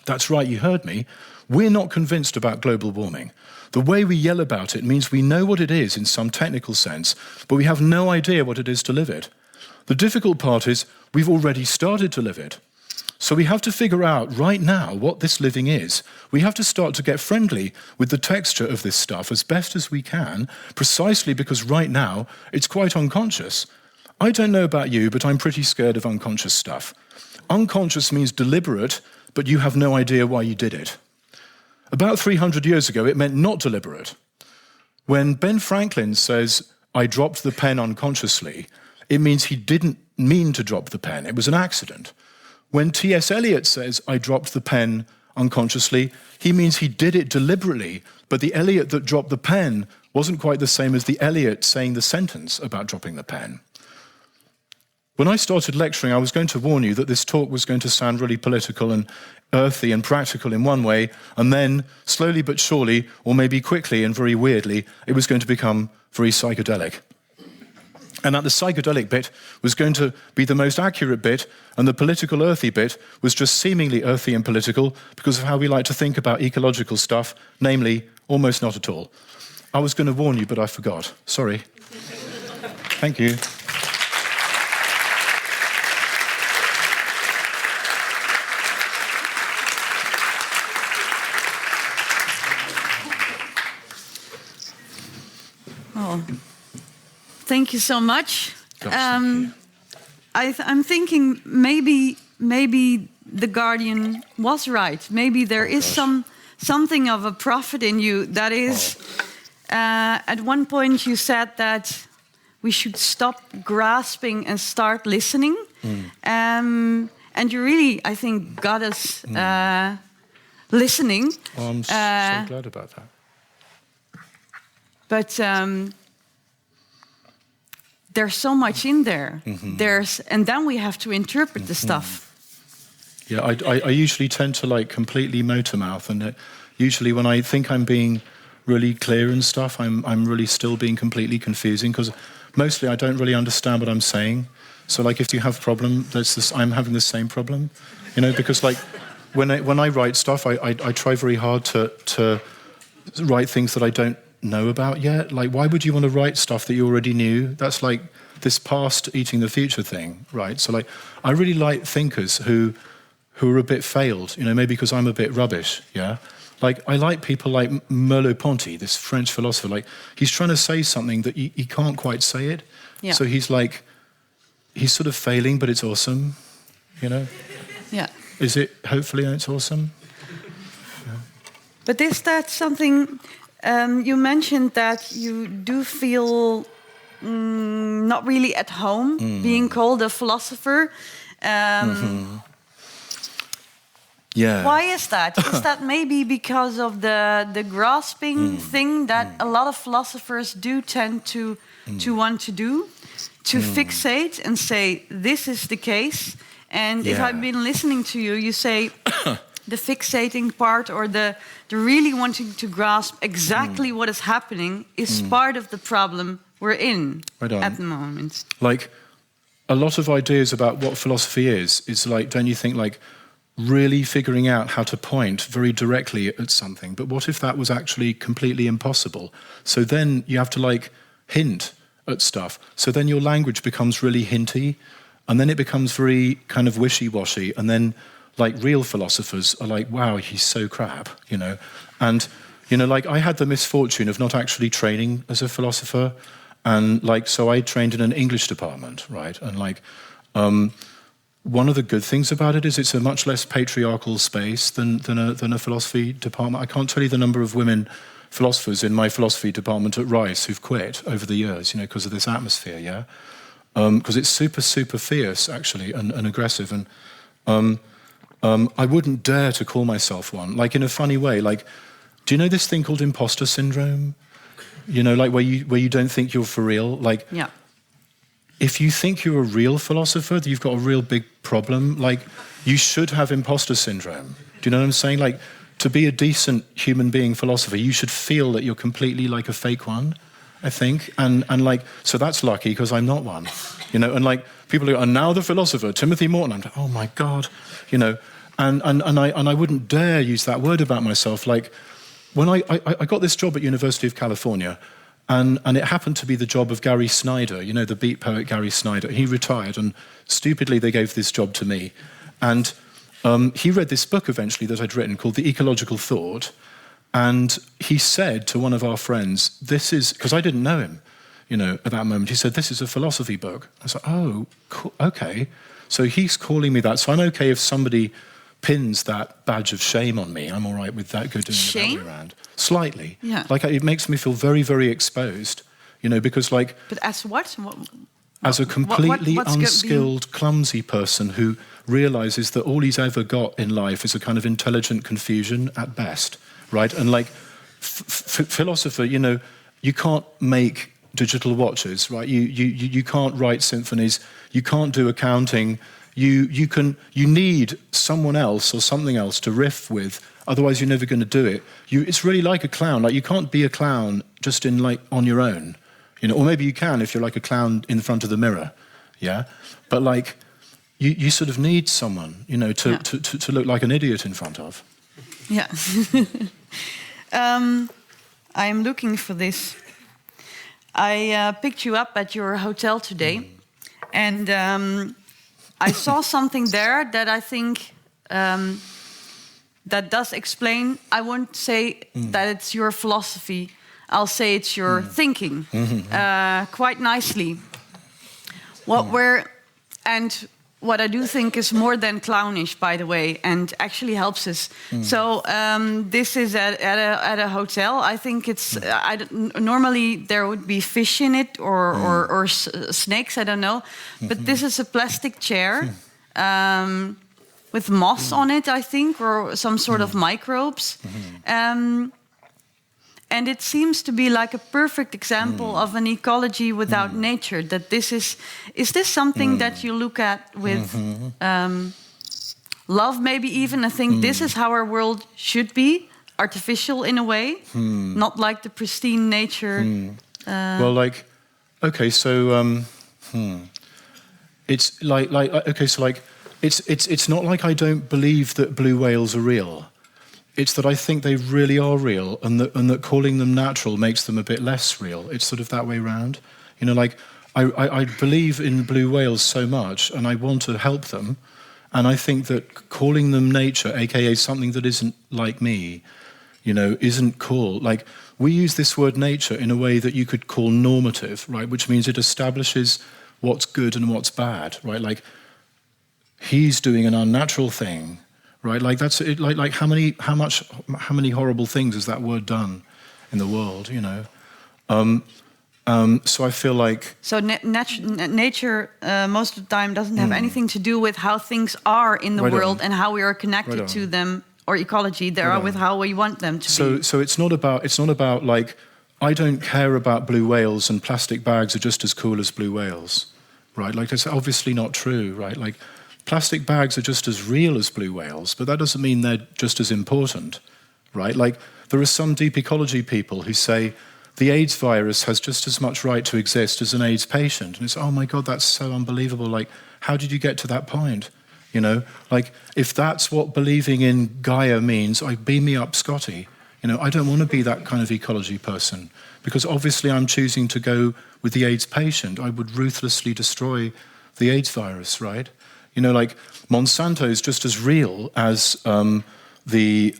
B: That's right, you heard me. We're not convinced about global warming. The way we yell about it means we know what it is in some technical sense, but we have no idea what it is to live it. The difficult part is we've already started to live it. So we have to figure out right now what this living is. We have to start to get friendly with the texture of this stuff as best as we can, precisely because right now it's quite unconscious. I don't know about you, but I'm pretty scared of unconscious stuff. Unconscious means deliberate, but you have no idea why you did it. About 300 years ago, it meant not deliberate. When Ben Franklin says, "I dropped the pen unconsciously," it means he didn't mean to drop the pen. It was an accident. When T.S. Eliot says, "I dropped the pen unconsciously," he means he did it deliberately, but the Eliot that dropped the pen wasn't quite the same as the Eliot saying the sentence about dropping the pen. When I started lecturing, I was going to warn you that this talk was going to sound really political and earthy and practical in one way, and then, slowly but surely, or maybe quickly and very weirdly, it was going to become very psychedelic. And that the psychedelic bit was going to be the most accurate bit, and the political earthy bit was just seemingly earthy and political because of how we like to think about ecological stuff, namely, almost not at all. I was going to warn you, but I forgot. Sorry. Thank you.
A: Oh. Thank you so much.
B: Thank you.
A: I'm thinking maybe the Guardian was right. Maybe there is something of a prophet in you that is. At one point, you said that we should stop grasping and start listening, and you really, I think, got us listening.
B: Oh, I'm so glad about that.
A: But there's so much in there. And then we have to interpret the stuff.
B: Yeah, I usually tend to completely motor mouth, and usually when I think I'm being really clear and stuff, I'm really still being completely confusing because mostly I don't really understand what I'm saying. So like if you have a problem, there's this, I'm having the same problem, you know, because like when I write stuff, I try very hard to write things that I don't know about yet. Like, why would you want to write stuff that you already knew? That's like this past eating the future thing, right? So like, I really like thinkers who are a bit failed, you know, maybe because I'm a bit rubbish, yeah? Like, I like people like Merleau-Ponty, this French philosopher. Like, he's trying to say something that he can't quite say it.
A: Yeah.
B: So he's like, he's sort of failing, but it's awesome, you know?
A: Yeah.
B: Is it, hopefully, it's awesome? Yeah.
A: But is that something, you mentioned that you do feel not really at home being called a philosopher.
B: Yeah.
A: Why is that? Is that maybe because of the grasping thing that a lot of philosophers do tend to want to do? To fixate and say, this is the case. And if I've been listening to you, you say the fixating part or the really wanting to grasp exactly what is happening is part of the problem we're in at the moment.
B: Like, a lot of ideas about what philosophy is like, don't you think, like, really figuring out how to point very directly at something. But what if that was actually completely impossible? So then you have to, like, hint at stuff. So then your language becomes really hinty, and then it becomes very kind of wishy-washy, and then, like, real philosophers are like, wow, he's so crap, you know? And, you know, like, I had the misfortune of not actually training as a philosopher, and, like, so I trained in an English department, right? And, like, one of the good things about it is it's a much less patriarchal space than a philosophy department. I can't tell you the number of women philosophers in my philosophy department at Rice who've quit over the years, you know, because of this atmosphere, yeah? Because it's super, super fierce, actually, and aggressive. And I wouldn't dare to call myself one, like, in a funny way. Like, do you know this thing called Impostor Syndrome? You know, like, where you don't think you're for real? Like,
A: yeah.
B: If you think you're a real philosopher, you've got a real big problem. Like, you should have imposter syndrome. Do you know what I'm saying? Like, to be a decent human being philosopher, you should feel that you're completely like a fake one, I think. And like, so that's lucky because I'm not one, you know. And like, people go, and now the philosopher, Timothy Morton. I'm like, oh my God, you know. And I wouldn't dare use that word about myself. Like, when I got this job at University of California, and it happened to be the job of Gary Snyder, you know, the beat poet Gary Snyder. He retired, and stupidly they gave this job to me. And he read this book eventually that I'd written called The Ecological Thought, and he said to one of our friends, this is, because I didn't know him, you know, at that moment, he said, this is a philosophy book. I was like, oh, cool, okay. So he's calling me that, so I'm okay if somebody pins that badge of shame on me. I'm all right with that, go doing it the other way around. Slightly.
A: Yeah.
B: Like, it makes me feel very, very exposed, you know, because, like...
A: But as what?
B: As a completely unskilled, clumsy person who realises that all he's ever got in life is a kind of intelligent confusion at best, right? And, like, philosopher, you know, you can't make digital watches, right? You can't write symphonies, you can't do accounting. You need someone else or something else to riff with, otherwise you're never going to do it. It's really like a clown. Like, you can't be a clown just in, like, on your own, you know. Or maybe you can if you're like a clown in front of the mirror, yeah. But like, you sort of need someone, you know, to look like an idiot in front of.
A: Yeah. I am looking for this. I picked you up at your hotel today, and I saw something there that I think that does explain. I won't say that it's your philosophy. I'll say it's your thinking quite nicely. What I do think is more than clownish, by the way, and actually helps us. So this is at a hotel. I think it's normally there would be fish in it or snakes. I don't know, but this is a plastic chair with moss on it, I think, or some sort of microbes. And it seems to be like a perfect example of an ecology without nature. That this is this something that you look at with love, maybe even? I think this is how our world should be, artificial in a way, not like the pristine nature.
B: Well, like, okay, so it's okay, so like, it's not like I don't believe that blue whales are real. It's that I think they really are real, and that calling them natural makes them a bit less real. It's sort of that way round. You know, like, I believe in blue whales so much, and I want to help them, and I think that calling them nature, aka something that isn't like me, you know, isn't cool. Like, we use this word nature in a way that you could call normative, right? Which means it establishes what's good and what's bad, right? Like, he's doing an unnatural thing, right? Like, that's it. Like how many horrible things has that word done in the world? You know. So I feel like
A: nature most of the time doesn't have anything to do with how things are in the world and how we are connected to them, or ecology. They are with how we want them to be.
B: So it's not about like, I don't care about blue whales and plastic bags are just as cool as blue whales, right? Like, that's obviously not true, right? Like, plastic bags are just as real as blue whales, but that doesn't mean they're just as important, right? Like, there are some deep ecology people who say the AIDS virus has just as much right to exist as an AIDS patient. And it's, oh my God, that's so unbelievable. Like, how did you get to that point? You know, like, if that's what believing in Gaia means, beam me up, Scotty. You know, I don't want to be that kind of ecology person, because obviously I'm choosing to go with the AIDS patient. I would ruthlessly destroy the AIDS virus, right? You know, like, Monsanto is just as real as the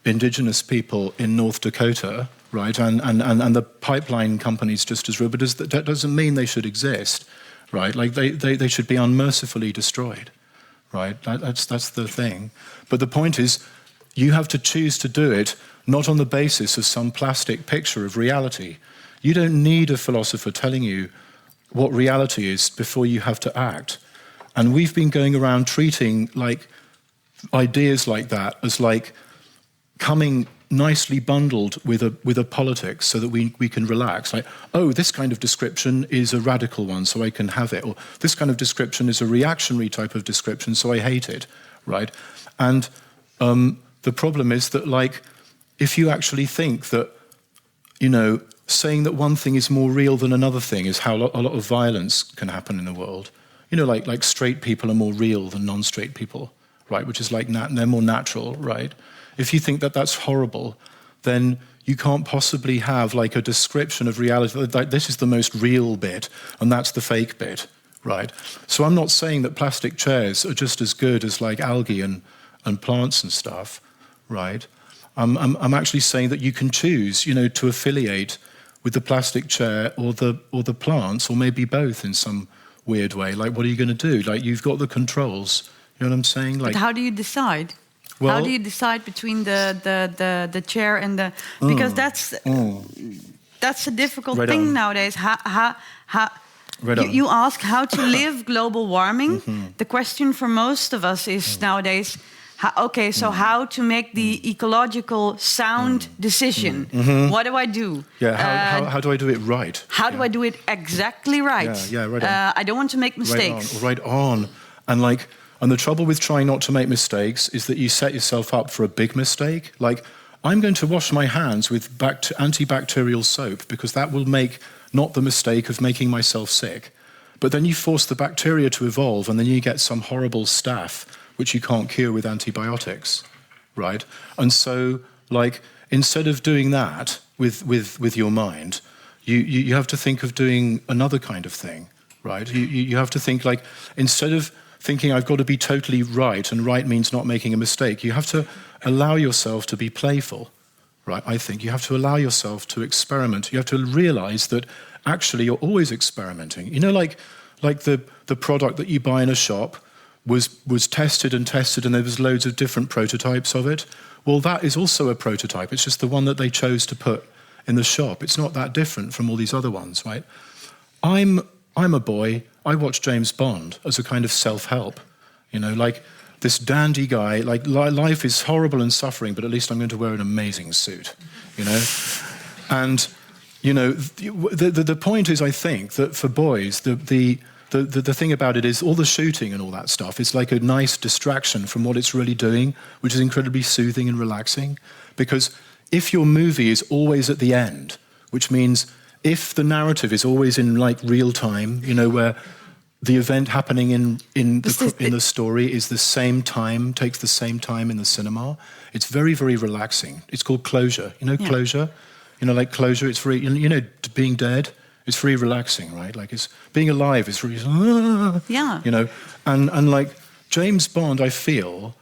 B: indigenous people in North Dakota, right? And the pipeline companies just as real. But that doesn't mean they should exist, right? Like, they should be unmercifully destroyed, right? That's the thing. But the point is, you have to choose to do it not on the basis of some plastic picture of reality. You don't need a philosopher telling you what reality is before you have to act. And we've been going around treating like ideas like that as like coming nicely bundled with a politics, so that we can relax. Like, oh, this kind of description is a radical one, so I can have it. Or this kind of description is a reactionary type of description, so I hate it, right? And the problem is that, like, if you actually think that, you know, saying that one thing is more real than another thing is how a lot of violence can happen in the world. You know, like straight people are more real than non-straight people, right? Which is like, they're more natural, right? If you think that that's horrible, then you can't possibly have like a description of reality, like, this is the most real bit and that's the fake bit, right? So I'm not saying that plastic chairs are just as good as like algae and plants and stuff, right? I'm actually saying that you can choose, you know, to affiliate with the plastic chair or the plants, or maybe both in some weird way. Like, what are you going to do? Like, you've got the controls. You know what I'm saying? Like,
A: but how do you decide?
B: Well,
A: how do you decide between the chair and the... Because that's a difficult thing nowadays. You ask how to live global warming. The question for most of us is nowadays, how to make the ecological sound decision? What do I do?
B: Yeah, how do I do it right?
A: How do I do it exactly right?
B: Yeah, right on.
A: I don't want to make mistakes.
B: Right on. And the trouble with trying not to make mistakes is that you set yourself up for a big mistake. Like, I'm going to wash my hands with antibacterial soap because that will make not the mistake of making myself sick. But then you force the bacteria to evolve, and then you get some horrible staph which you can't cure with antibiotics, right? And so, like, instead of doing that with your mind, you have to think of doing another kind of thing, right? You have to think, like, instead of thinking I've got to be totally right, and right means not making a mistake, you have to allow yourself to be playful, right? I think you have to allow yourself to experiment. You have to realize that actually you're always experimenting. You know, like the product that you buy in a shop was tested and there was loads of different prototypes of it. Well, that is also a prototype. It's just the one that they chose to put in the shop. It's not that different from all these other ones, right? I'm a boy. I watch James Bond as a kind of self-help. You know, like this dandy guy, like life is horrible and suffering, but at least I'm going to wear an amazing suit, you know? And, you know, the point is, I think, that for boys, the thing about it is all the shooting and all that stuff is like a nice distraction from what it's really doing, which is incredibly soothing and relaxing. Because if your movie is always at the end, which means if the narrative is always in like real time, you know, where the event happening in the story is the same time, takes the same time in the cinema. It's very, very relaxing. It's called closure. You know, closure? You know, like closure, it's very, you know, being dead, it's very relaxing, right? Like it's being alive, it's really, you know, and like James Bond, I feel,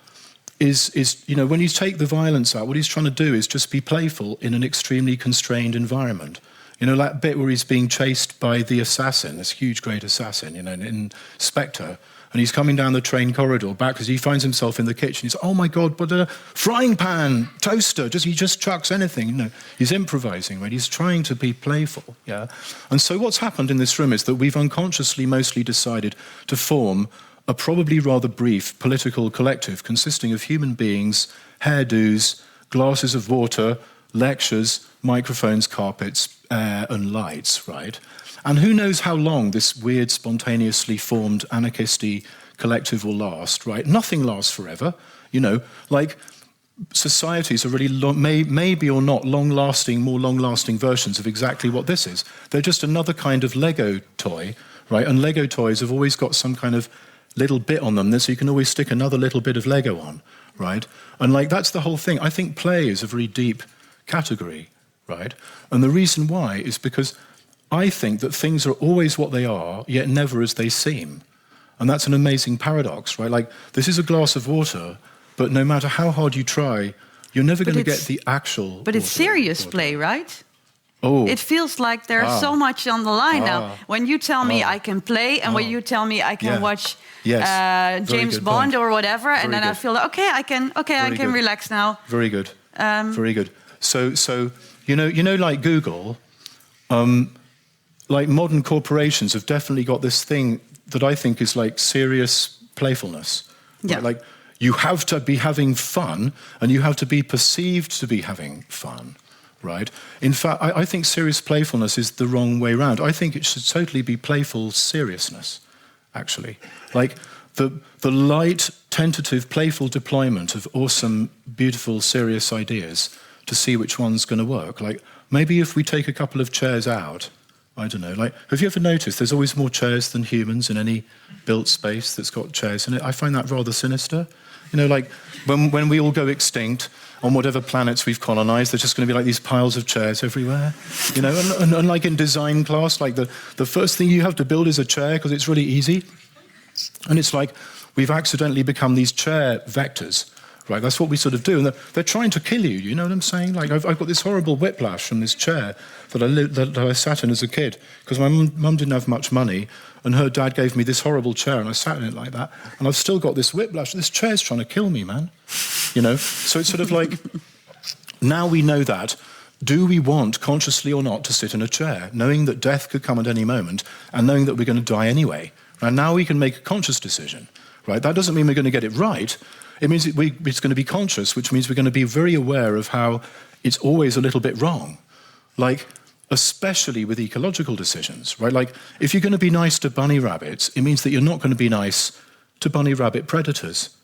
B: is, you know, when you take the violence out, what he's trying to do is just be playful in an extremely constrained environment. You know, that bit where he's being chased by the assassin, this huge, great assassin, you know, in Spectre, and he's coming down the train corridor back because he finds himself in the kitchen. He's, oh my God, but a frying pan, toaster, he just chucks anything, you know. He's improvising, right? He's trying to be playful, yeah? And so what's happened in this room is that we've unconsciously mostly decided to form a probably rather brief political collective consisting of human beings, hairdos, glasses of water, lectures, microphones, carpets, air and lights, right? And who knows how long this weird, spontaneously formed anarchisty collective will last, right? Nothing lasts forever, you know, like societies are really, maybe or not, long-lasting, more long-lasting versions of exactly what this is. They're just another kind of Lego toy, right? And Lego toys have always got some kind of little bit on them, so you can always stick another little bit of Lego on, right? And like, that's the whole thing. I think play is a very deep category, right? And the reason why is because I think that things are always what they are, yet never as they seem. And that's an amazing paradox, right? Like, this is a glass of water, but no matter how hard you try, you're never going to get the actual
A: But it's serious play, right?
B: Oh.
A: It feels like there's so much on the line now. When you tell me I can play, and when you tell me I can watch James Bond or whatever, and then I feel like, okay, I can relax now.
B: Very good. Very good. So you know, like Google, like modern corporations have definitely got this thing that I think is like serious playfulness.
A: Yeah.
B: Right? Like, you have to be having fun, and you have to be perceived to be having fun, right? In fact, I think serious playfulness is the wrong way around. I think it should totally be playful seriousness, actually. Like, the light, tentative, playful deployment of awesome, beautiful, serious ideas to see which one's going to work. Like, maybe if we take a couple of chairs out, I don't know, like, have you ever noticed there's always more chairs than humans in any built space that's got chairs in it? I find that rather sinister. You know, like, when we all go extinct on whatever planets we've colonized, there's just going to be like these piles of chairs everywhere. You know, and like in design class, like the first thing you have to build is a chair because it's really easy. And it's like we've accidentally become these chair vectors. Right, that's what we sort of do, and they're trying to kill you. You know what I'm saying? Like, I've got this horrible whiplash from this chair that I sat in as a kid because my mum didn't have much money, and her dad gave me this horrible chair, and I sat in it like that, and I've still got this whiplash. This chair's trying to kill me, man. You know, so it's sort of like now we know that. Do we want, consciously or not, to sit in a chair, knowing that death could come at any moment, and knowing that we're going to die anyway? And now we can make a conscious decision. Right? That doesn't mean we're going to get it right. It means it's going to be conscious, which means we're going to be very aware of how it's always a little bit wrong. Like, especially with ecological decisions, right? Like, if you're going to be nice to bunny rabbits, it means that you're not going to be nice to bunny rabbit predators,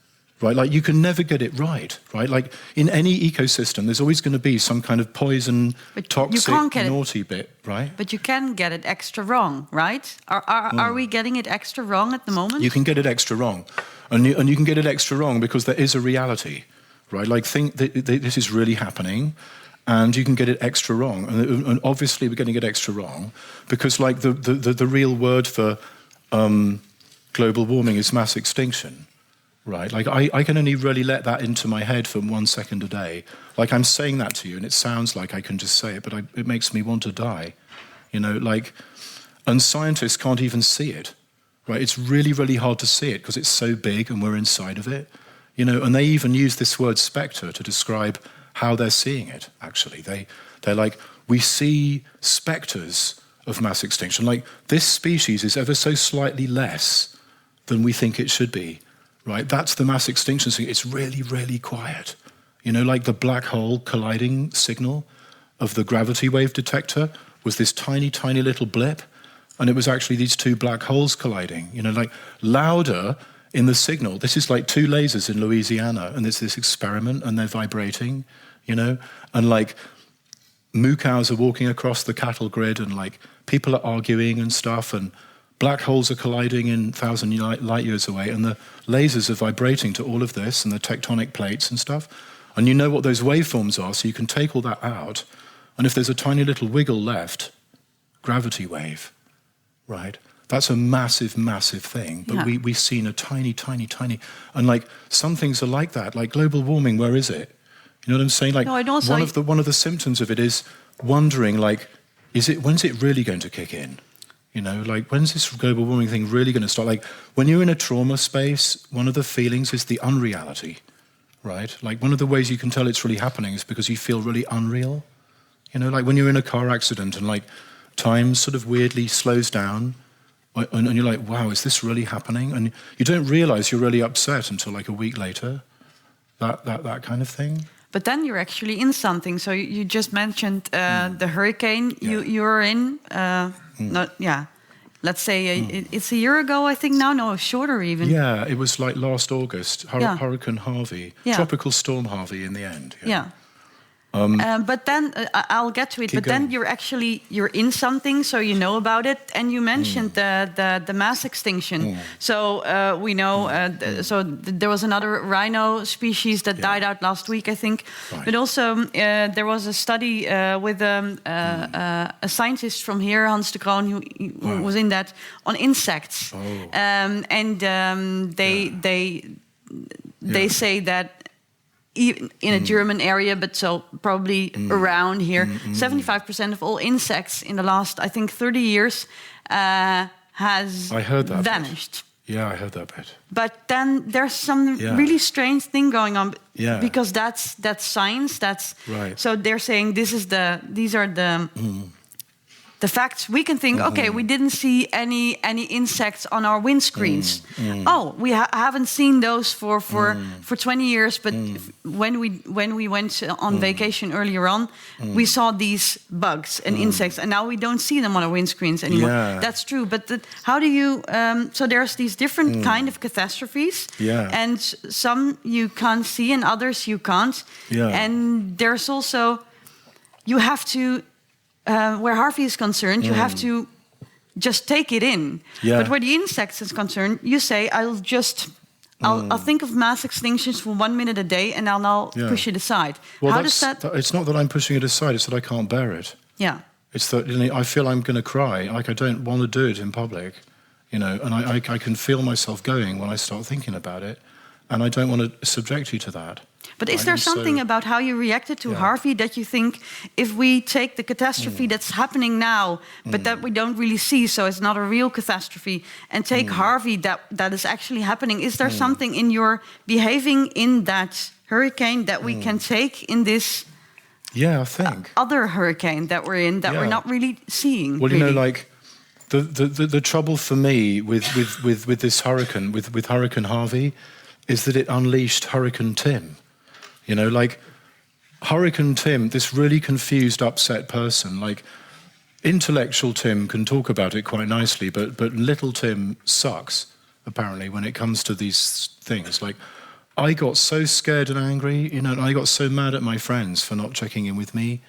B: right? Like, you can never get it right? Like, in any ecosystem, there's always going to be some kind of poison, toxic, naughty bit, right?
A: But you can get it extra wrong, right? Are we getting it extra wrong at the moment?
B: You can get it extra wrong. And you can get it extra wrong because there is a reality, right? Like, think that this is really happening, and you can get it extra wrong. And obviously we're getting it extra wrong because, like, the real word for global warming is mass extinction, right? Like, I can only really let that into my head for 1 second a day. Like, I'm saying that to you, and it sounds like I can just say it, but it makes me want to die, you know? Like, and scientists can't even see it. Right, it's really, really hard to see it because it's so big and we're inside of it, you know. And they even use this word spectre to describe how they're seeing it. Actually, they're like, we see spectres of mass extinction. Like, this species is ever so slightly less than we think it should be. Right, that's the mass extinction thing. It's really, really quiet. You know, like the black hole colliding signal of the gravity wave detector was this tiny, tiny little blip. And it was actually these two black holes colliding, you know, like louder in the signal. This is like two lasers in Louisiana, and there's this experiment, and they're vibrating, you know, and like moo cows are walking across the cattle grid, and like people are arguing and stuff, and black holes are colliding in 1,000 light years away, and the lasers are vibrating to all of this, and the tectonic plates and stuff. And you know what those waveforms are, so you can take all that out. And if there's a tiny little wiggle left, gravity wave, right? That's a massive, massive thing. But we've seen a tiny, tiny, tiny... And like, some things are like that. Like global warming, where is it? You know what I'm saying? Like, one of the symptoms of it is wondering, like, when's it really going to kick in? You know, like, when's this global warming thing really going to start? Like, when you're in a trauma space, one of the feelings is the unreality, right? Like, one of the ways you can tell it's really happening is because you feel really unreal. You know, like when you're in a car accident and, like, time sort of weirdly slows down, and you're like, wow, is this really happening? And you don't realize you're really upset until, like, a week later. That kind of thing.
A: But then you're actually in something. So you just mentioned the hurricane you're in. Let's say it's a year ago, I think now. No, shorter even.
B: Yeah, it was like last August. Hurricane Harvey. Tropical Storm Harvey in the end.
A: Yeah. But then I'll get to it.
B: Keep
A: but
B: going.
A: Then you're in something, so you know about it. And you mentioned the mass extinction. So we know. There was another rhino species that died out last week, I think. Right. But also there was a study with a scientist from here, Hans de Kroon, who was in that on insects. They say that. In a German area, but so probably around here, 75% of all insects in the last, I think, 30 years has vanished.
B: Yeah, I heard that bit.
A: But then there's some really strange thing going on, because that's science. That's right. So they're saying these are the facts. We can think, okay, we didn't see any insects on our windscreens. Oh, we haven't seen those for 20 years. But when we went on vacation earlier on, we saw these bugs and insects, and now we don't see them on our windscreens anymore. Yeah. That's true. But how do you? So there's these different kind of catastrophes, and some you can't see, and others you can't. Yeah. And there's also you have to. Where Harvey is concerned, you have to just take it in. Yeah. But where the insects is concerned, you say, I'll think of mass extinctions for 1 minute a day, and I'll push it aside.
B: Well, how does that? It's not that I'm pushing it aside; it's that I can't bear it. Yeah. It's that I feel I'm going to cry. Like I don't want to do it in public, and I can feel myself going when I start thinking about it, and I don't want to subject you to that.
A: But is there something about how you reacted to Harvey that you think, if we take the catastrophe that's happening now, but that we don't really see, so it's not a real catastrophe, and take Harvey that is actually happening, is there something in your behaving in that hurricane that we can take in this I think other hurricane that we're in that we're not really seeing?
B: Well, like the trouble for me with this hurricane, with Hurricane Harvey, is that it unleashed Hurricane Tim. Like Hurricane Tim, this really confused, upset person, like intellectual Tim can talk about it quite nicely, but little Tim sucks, apparently, when it comes to these things. Like, I got so scared and angry, and I got so mad at my friends for not checking in with me.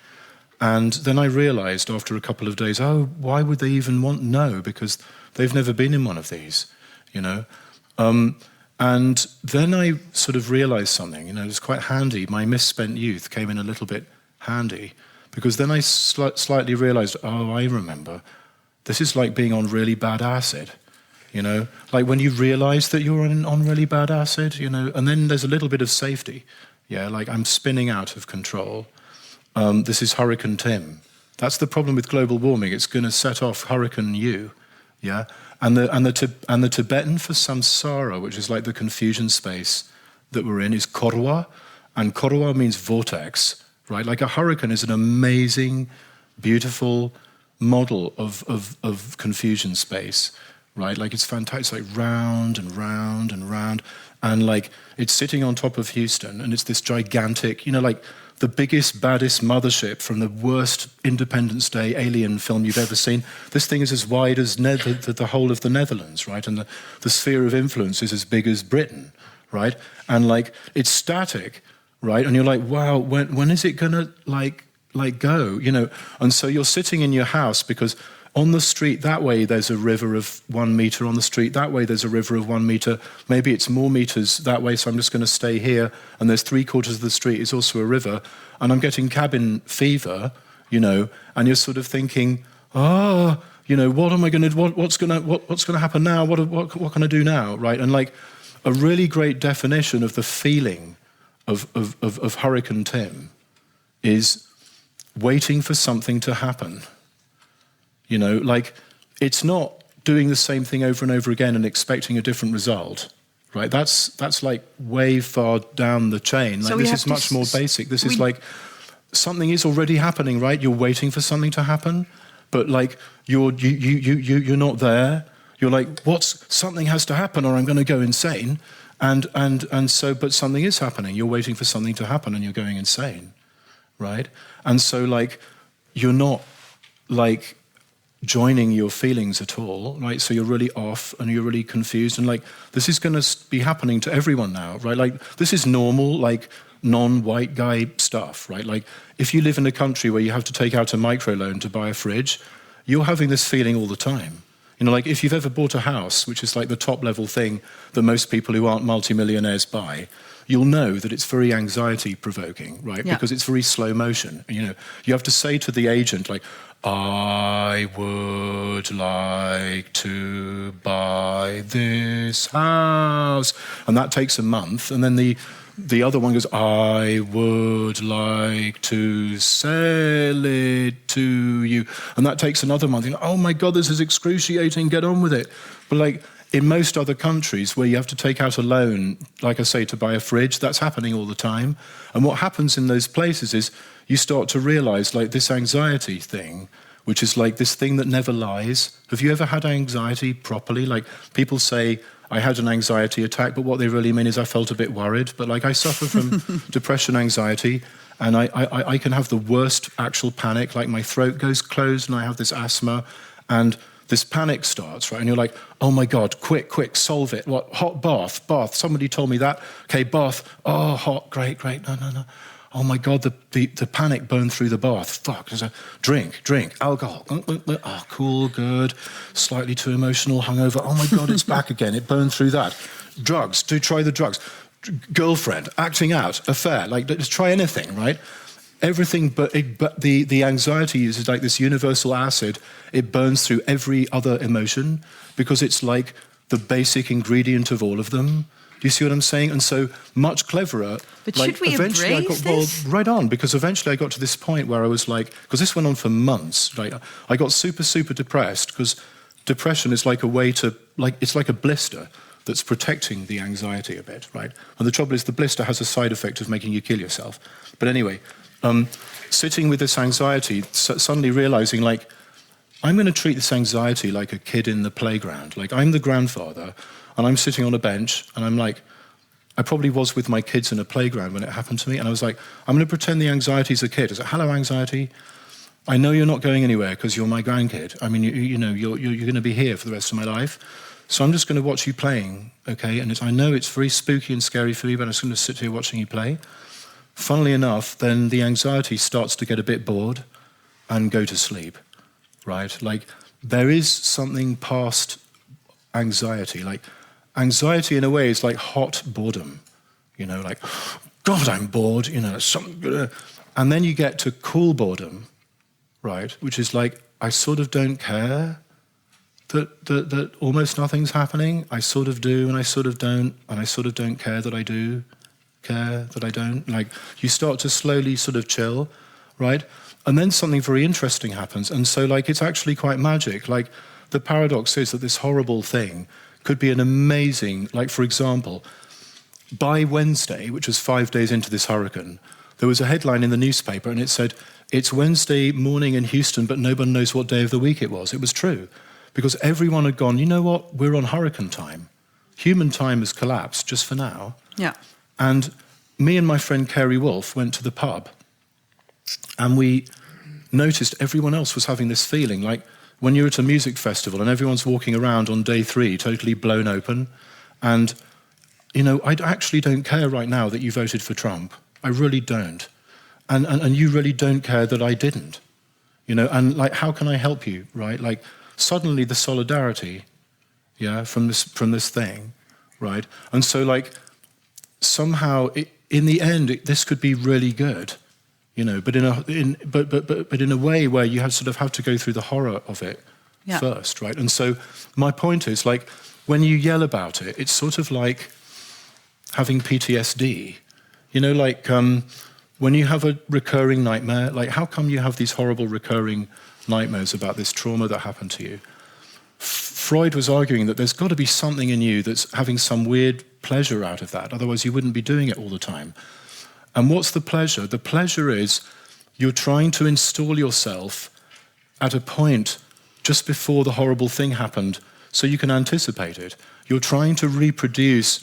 B: And then I realized after a couple of days, why would they even no, because they've never been in one of these, And then I sort of realized something, it was quite handy. My misspent youth came in a little bit handy, because then I slightly realized, I remember, this is like being on really bad acid, like when you realize that you're on really bad acid, and then there's a little bit of safety. Yeah, like I'm spinning out of control. This is Hurricane Tim. That's the problem with global warming. It's going to set off Hurricane U, yeah? And the Tibetan for samsara, which is like the confusion space that we're in, is korwa, and korwa means vortex, right? Like a hurricane is an amazing, beautiful model of confusion space, right? Like it's fantastic. It's like round and round and round, and like it's sitting on top of Houston, and it's this gigantic, like the biggest, baddest mothership from the worst Independence Day alien film you've ever seen. This thing is as wide as the whole of the Netherlands, right? And the sphere of influence is as big as Britain, right? And like it's static, right? And you're like, wow, when is it gonna like go? And so you're sitting in your house because on the street that way there's a river of 1 meter, on the street that way there's a river of 1 meter, maybe it's more meters that way, so I'm just going to stay here, and there's 3/4 of the street is also a river, and I'm getting cabin fever, you know, and you're sort of thinking, you know, what am I going to, what's going to happen now? What can I do now, right? And like a really great definition of the feeling of Hurricane Tim is waiting for something to happen. You know, like it's not doing the same thing over and over again and expecting a different result, right? That's like way far down the chain. Like, so this is much more basic. This is like something is already happening, right? You're waiting for something to happen, but like you're not there. You're like, something has to happen or I'm going to go insane. And so, but something is happening. You're waiting for something to happen and you're going insane, right? And so like, you're not like joining your feelings at all, right? So you're really off and you're really confused and like, this is going to be happening to everyone now, right? Like, this is normal, like, non-white guy stuff, right? Like, if you live in a country where you have to take out a microloan to buy a fridge, you're having this feeling all the time. You know, like, if you've ever bought a house, which is like the top-level thing that most people who aren't multimillionaires buy, you'll know that it's very anxiety-provoking, right? Yeah. Because it's very slow motion. You know, you have to say to the agent, like, I would like to buy this house. And that takes a month. And then the other one goes, I would like to sell it to you. And that takes another month. You know, oh my God, this is excruciating, get on with it. But like in most other countries where you have to take out a loan, like I say, to buy a fridge, that's happening all the time. And what happens in those places is you start to realize like this anxiety thing, which is like this thing that never lies. Have you ever had anxiety properly? Like people say, I had an anxiety attack, but what they really mean is I felt a bit worried. But like I suffer from depression, anxiety, and I can have the worst actual panic, like my throat goes closed and I have this asthma, and this panic starts, right? And you're like, oh my God, quick, solve it. What, hot bath, somebody told me that. Okay, bath, oh, hot, great, no. Oh my God, the panic burned through the bath. Fuck, there's a drink, alcohol. Oh, cool, good. Slightly too emotional, hungover. Oh my God, it's back again. It burned through that. Drugs, do try the drugs. Girlfriend, acting out, affair, like just try anything, right? Everything, but the anxiety is like this universal acid. It burns through every other emotion because it's like the basic ingredient of all of them. Do you see what I'm saying? And so much cleverer.
A: But like, should we eventually embrace this?
B: Well, right on, because eventually I got to this point where I was like, because this went on for months, right? I got super depressed because depression is like a way to, like, it's like a blister that's protecting the anxiety a bit, right? And the trouble is the blister has a side effect of making you kill yourself. But anyway, sitting with this anxiety, suddenly realizing like, I'm going to treat this anxiety like a kid in the playground. Like I'm the grandfather, and I'm sitting on a bench, and I'm like, I probably was with my kids in a playground when it happened to me, and I was like, I'm going to pretend the anxiety's a kid. I was like, hello, anxiety. I know you're not going anywhere because you're my grandkid. I mean, you know, you're going to be here for the rest of my life. So I'm just going to watch you playing, okay? And I know it's very spooky and scary for me, but I'm just going to sit here watching you play. Funnily enough, then the anxiety starts to get a bit bored and go to sleep, right? Like, there is something past anxiety. Like, anxiety in a way is like hot boredom, you know, like, God, I'm bored, you know, something. And then you get to cool boredom, right, which is like, I sort of don't care that almost nothing's happening. I sort of do, and I sort of don't, and I sort of don't care that I do care that I don't. Like, you start to slowly sort of chill, right? And then something very interesting happens. And so, like, it's actually quite magic. Like, the paradox is that this horrible thing could be an amazing, like, for example, by Wednesday, which was 5 days into this hurricane, there was a headline in the newspaper and it said, it's Wednesday morning in Houston, but no one knows what day of the week it was. It was true. Because everyone had gone, you know what, we're on hurricane time. Human time has collapsed, just for now.
A: Yeah.
B: And me and my friend Kerry Wolf went to the pub and we noticed everyone else was having this feeling, like when you're at a music festival and everyone's walking around on day 3 totally blown open. And, you know, I actually don't care right now that you voted for Trump. I really don't. And you really don't care that I didn't. you know, and like, how can I help you, right? Like, suddenly the solidarity, yeah, from this thing, right? And so, like, somehow, in the end, this could be really good, you know, but in a way where you have to go through the horror of it first, right? And so, my point is, like, when you yell about it, it's sort of like having PTSD, you know, like when you have a recurring nightmare, like, how come you have these horrible recurring nightmares about this trauma that happened to you? Freud was arguing that there's got to be something in you that's having some weird pleasure out of that, otherwise you wouldn't be doing it all the time. And what's the pleasure? The pleasure is you're trying to install yourself at a point just before the horrible thing happened so you can anticipate it. You're trying to replace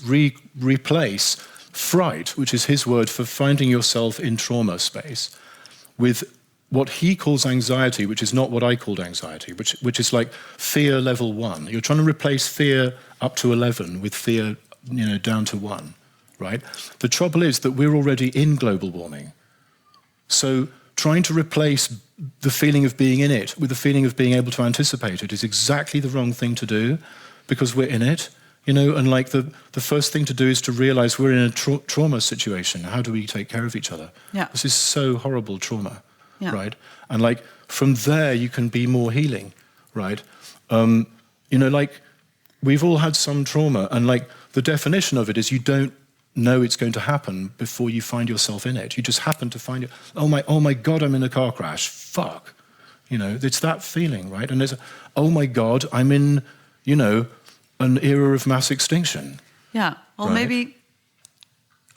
B: fright, which is his word for finding yourself in trauma space, with what he calls anxiety, which is not what I called anxiety, which is like fear level 1. You're trying to replace fear up to 11 with fear, you know, down to 1, right? The trouble is that we're already in global warming. So trying to replace the feeling of being in it with the feeling of being able to anticipate it is exactly the wrong thing to do, because we're in it, you know, and like the first thing to do is to realize we're in a trauma situation. How do we take care of each other?
A: Yeah.
B: This is so horrible trauma.
A: Yeah.
B: Right? And like from there you can be more healing, right? You know, like we've all had some trauma, and like the definition of it is you don't know it's going to happen before you find yourself in it. You just happen to find it. Oh my God, I'm in a car crash. Fuck. You know, it's that feeling, right? And there's, oh my God, I'm in, you know, an era of mass extinction.
A: Yeah. Well,
B: right?
A: maybe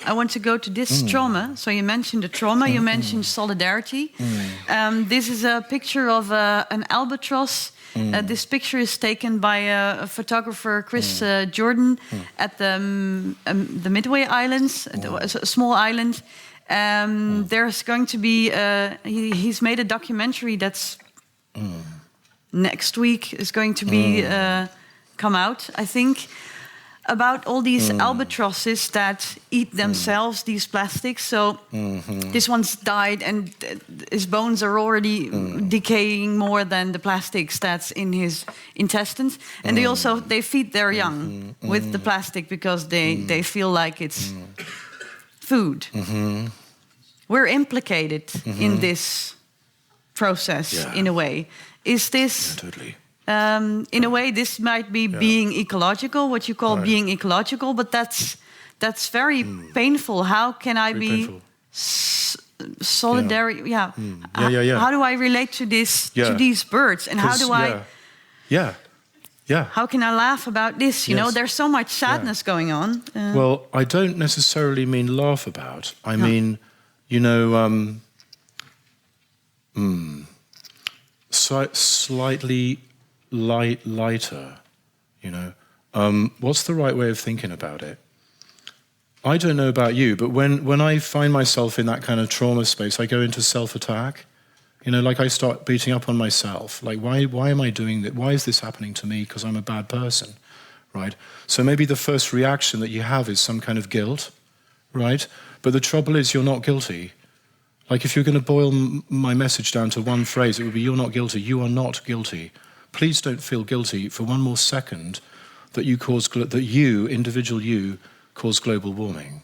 A: I want to go to this trauma. So you mentioned the trauma, you mentioned solidarity. This is a picture of an albatross. This picture is taken by a photographer, Chris Jordan, at the Midway Islands, a small island. There's going to be, he's made a documentary that's next week is going to be come out, I think, about all these albatrosses that eat themselves, these plastics. So this one's died and his bones are already decaying more than the plastics that's in his intestines. And they feed their young with the plastic because they feel like it's food. We're implicated in this process in a way. Is this...
B: Totally.
A: In a way, this might be being ecological, what you call being ecological, but that's very painful. How can I be solidary? How do I relate to this to these birds, and how do I? How can I laugh about this? You know, there's so much sadness going on.
B: Well, I don't necessarily mean laugh about. I mean, you know, slightly lighter, you know. What's the right way of thinking about it? I don't know about you, but when I find myself in that kind of trauma space, I go into self-attack. You know, like I start beating up on myself. Like, why am I doing that? Why is this happening to me? Because I'm a bad person, right? So maybe the first reaction that you have is some kind of guilt, right? But the trouble is you're not guilty. Like, if you're going to boil my message down to one phrase, it would be, you're not guilty. You are not guilty. Please don't feel guilty for one more second that you, individual you, cause global warming.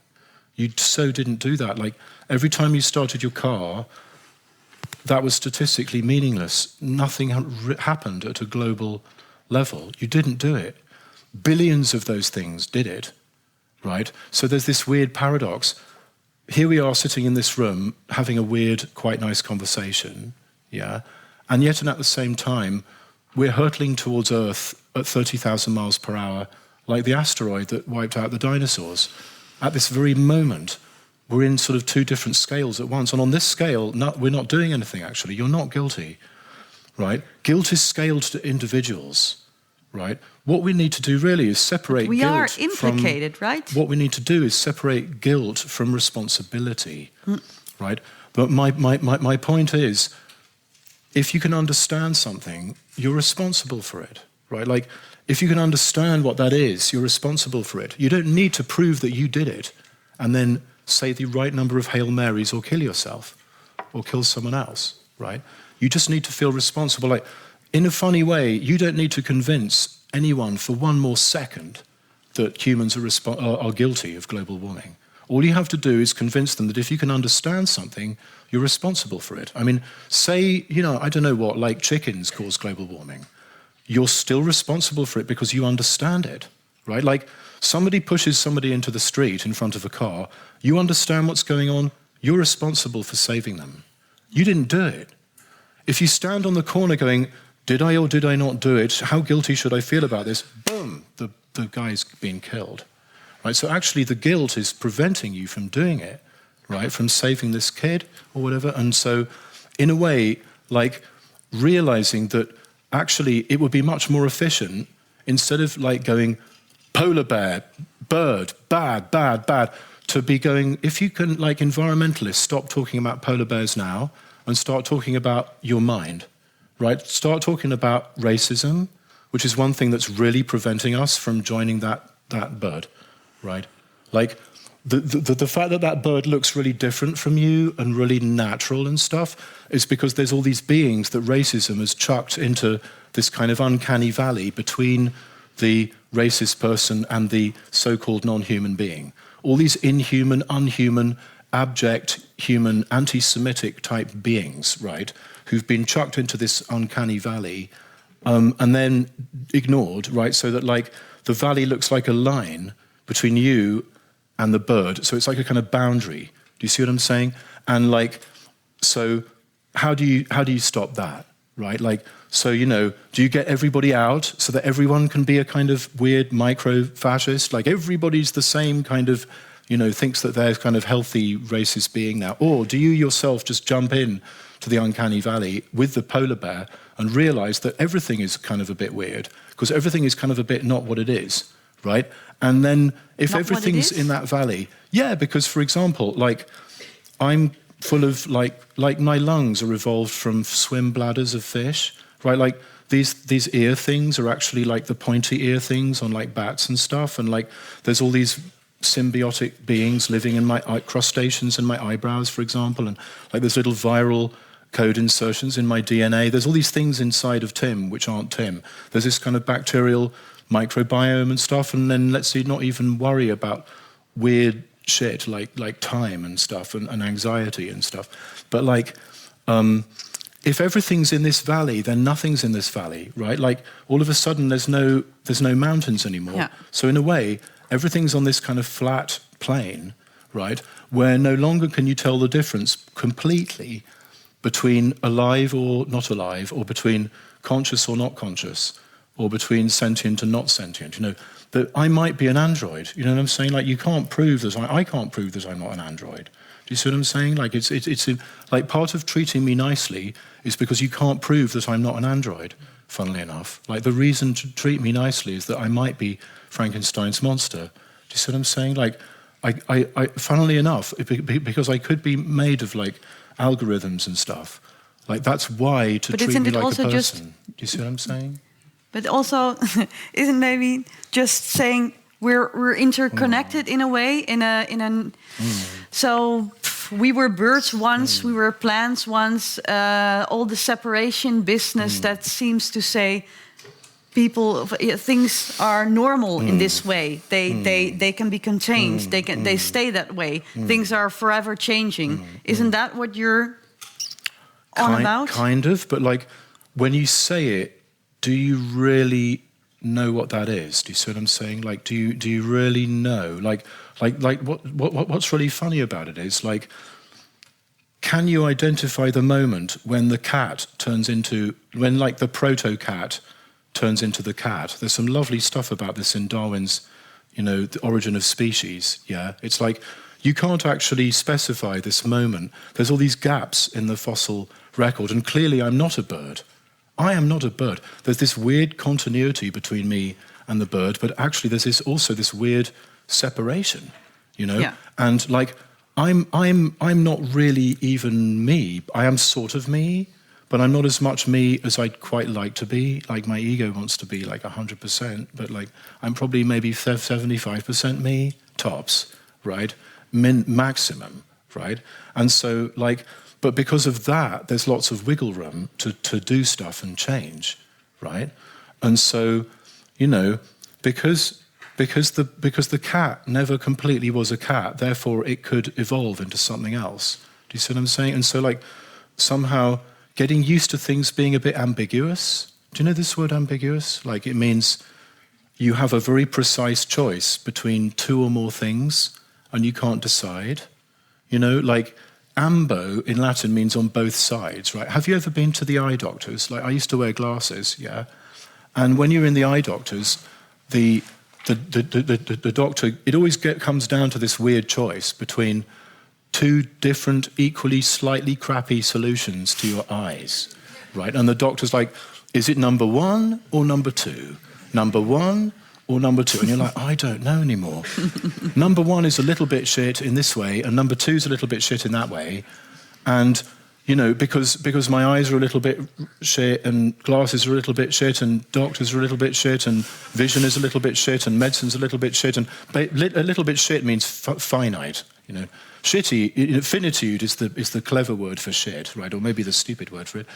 B: You so didn't do that. Like, every time you started your car, that was statistically meaningless. Nothing happened at a global level. You didn't do it. Billions of those things did it, right? So there's this weird paradox. Here we are sitting in this room having a weird, quite nice conversation, yeah? And yet, and at the same time, we're hurtling towards Earth at 30,000 miles per hour, like the asteroid that wiped out the dinosaurs. At this very moment, we're in sort of two different scales at once. And on this scale, we're not doing anything, actually. You're not guilty, right? Guilt is scaled to individuals, right? What we need to do really is separate guilt from...
A: We are implicated, right?
B: What we need to do is separate guilt from responsibility, right? But my point is, if you can understand something, you're responsible for it, right? Like, if you can understand what that is, you're responsible for it. You don't need to prove that you did it and then say the right number of Hail Marys or kill yourself or kill someone else, right? You just need to feel responsible. Like, in a funny way, you don't need to convince anyone for one more second that humans are guilty of global warming. All you have to do is convince them that if you can understand something, you're responsible for it. I mean, say, I don't know what, like chickens cause global warming. You're still responsible for it because you understand it, right? Like, somebody pushes somebody into the street in front of a car, you understand what's going on, you're responsible for saving them. You didn't do it. If you stand on the corner going, did I or did I not do it? How guilty should I feel about this? Boom, the guy's been killed. Right? So actually the guilt is preventing you from doing it, right? From saving this kid or whatever. And so in a way, like realizing that actually it would be much more efficient instead of like going polar bear, bird, bad, bad, bad, to be going, if you can, like environmentalists, stop talking about polar bears now and start talking about your mind, right? Start talking about racism, which is one thing that's really preventing us from joining that bird, right? Like the fact that that bird looks really different from you and really natural and stuff is because there's all these beings that racism has chucked into this kind of uncanny valley between the racist person and the so-called non-human being. All these inhuman, unhuman, abject, human, anti-Semitic type beings, right, who've been chucked into this uncanny valley and then ignored, right, so that like the valley looks like a line between you and the bird. So it's like a kind of boundary. Do you see what I'm saying? And like, so how do you stop that, right? Like, so, do you get everybody out so that everyone can be a kind of weird micro-fascist? Like everybody's the same kind of, thinks that they're kind of healthy racist being now? Or do you yourself just jump in to the uncanny valley with the polar bear and realize that everything is kind of a bit weird because everything is kind of a bit not what it is, right? And then if
A: not
B: everything's in that valley, yeah, because for example, like I'm full of like my lungs are evolved from swim bladders of fish, right? Like these ear things are actually like the pointy ear things on like bats and stuff, and like there's all these symbiotic beings living in my crustaceans in my eyebrows, for example, and like there's little viral code insertions in my DNA. There's all these things inside of Tim which aren't Tim. There's this kind of bacterial microbiome and stuff, and then let's see, not even worry about weird shit like time and stuff and anxiety and stuff. But like, if everything's in this valley, then nothing's in this valley, right? Like all of a sudden there's no mountains anymore.
A: Yeah.
B: So in a way, everything's on this kind of flat plane, right? Where no longer can you tell the difference completely between alive or not alive, or between conscious or not conscious, or between sentient and not sentient. That I might be an android. You know what I'm saying? Like you can't prove that I can't prove that I'm not an android. Do you see what I'm saying? Like it's like part of treating me nicely is because you can't prove that I'm not an android. Funnily enough, like the reason to treat me nicely is that I might be Frankenstein's monster. Do you see what I'm saying? Like I funnily enough, because I could be made of like algorithms and stuff. Like that's why to treat me like a person. Do you see what I'm saying?
A: But also, isn't maybe just saying we're interconnected in a way, so we were birds once, we were plants once. All the separation business that seems to say things are normal in this way. They can be contained. They stay that way. Things are forever changing. Isn't that what you're on about?
B: Kind of, but like when you say it, do you really know what that is? Do you see what I'm saying? Like, do you really know? Like what's really funny about it is like, can you identify the moment when the cat when like the proto-cat turns into the cat? There's some lovely stuff about this in Darwin's, The Origin of Species. Yeah, it's like you can't actually specify this moment. There's all these gaps in the fossil record, and clearly I'm not a bird. I am not a bird. There's this weird continuity between me and the bird, but actually there's also this weird separation,
A: Yeah.
B: And like I'm not really even me. I am sort of me, but I'm not as much me as I'd quite like to be. Like my ego wants to be like 100%, but like I'm probably maybe 75% me tops, right? Maximum, right? And so like But because of that, there's lots of wiggle room to do stuff and change, right? And so, because the cat never completely was a cat, therefore it could evolve into something else. Do you see what I'm saying? And so, like, somehow getting used to things being a bit ambiguous. Do you know this word ambiguous? Like, it means you have a very precise choice between two or more things and you can't decide. Like ambo in Latin means on both sides, right? Have you ever been to the eye doctors? Like, I used to wear glasses, yeah? And when you're in the eye doctors, the doctor, it always comes down to this weird choice between two different, equally slightly crappy solutions to your eyes, right? And the doctor's like, is it number one or number two? Number one or number two? And you're like, I don't know anymore. Number one is a little bit shit in this way, and number two is a little bit shit in that way. And, because my eyes are a little bit shit, and glasses are a little bit shit, and doctors are a little bit shit, and vision is a little bit shit, and medicine's a little bit shit, and a little bit shit means finite, Shitty, finitude is the clever word for shit, right? Or maybe the stupid word for it.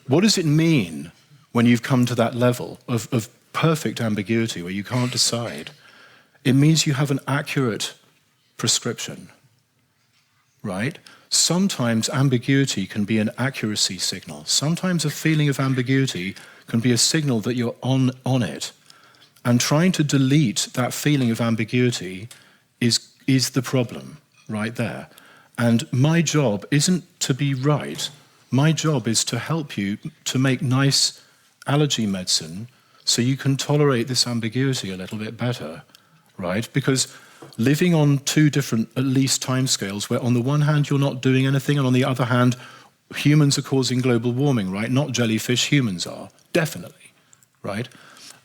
B: What does it mean when you've come to that level of perfect ambiguity where you can't decide? It means you have an accurate prescription, right? Sometimes ambiguity can be an accuracy signal. Sometimes a feeling of ambiguity can be a signal that you're on it. And trying to delete that feeling of ambiguity is the problem right there. And my job isn't to be right. My job is to help you to make nice allergy medicine so you can tolerate this ambiguity a little bit better, right? Because living on two different, at least, timescales, where on the one hand you're not doing anything, and on the other hand humans are causing global warming, right? Not jellyfish, humans are, definitely, right?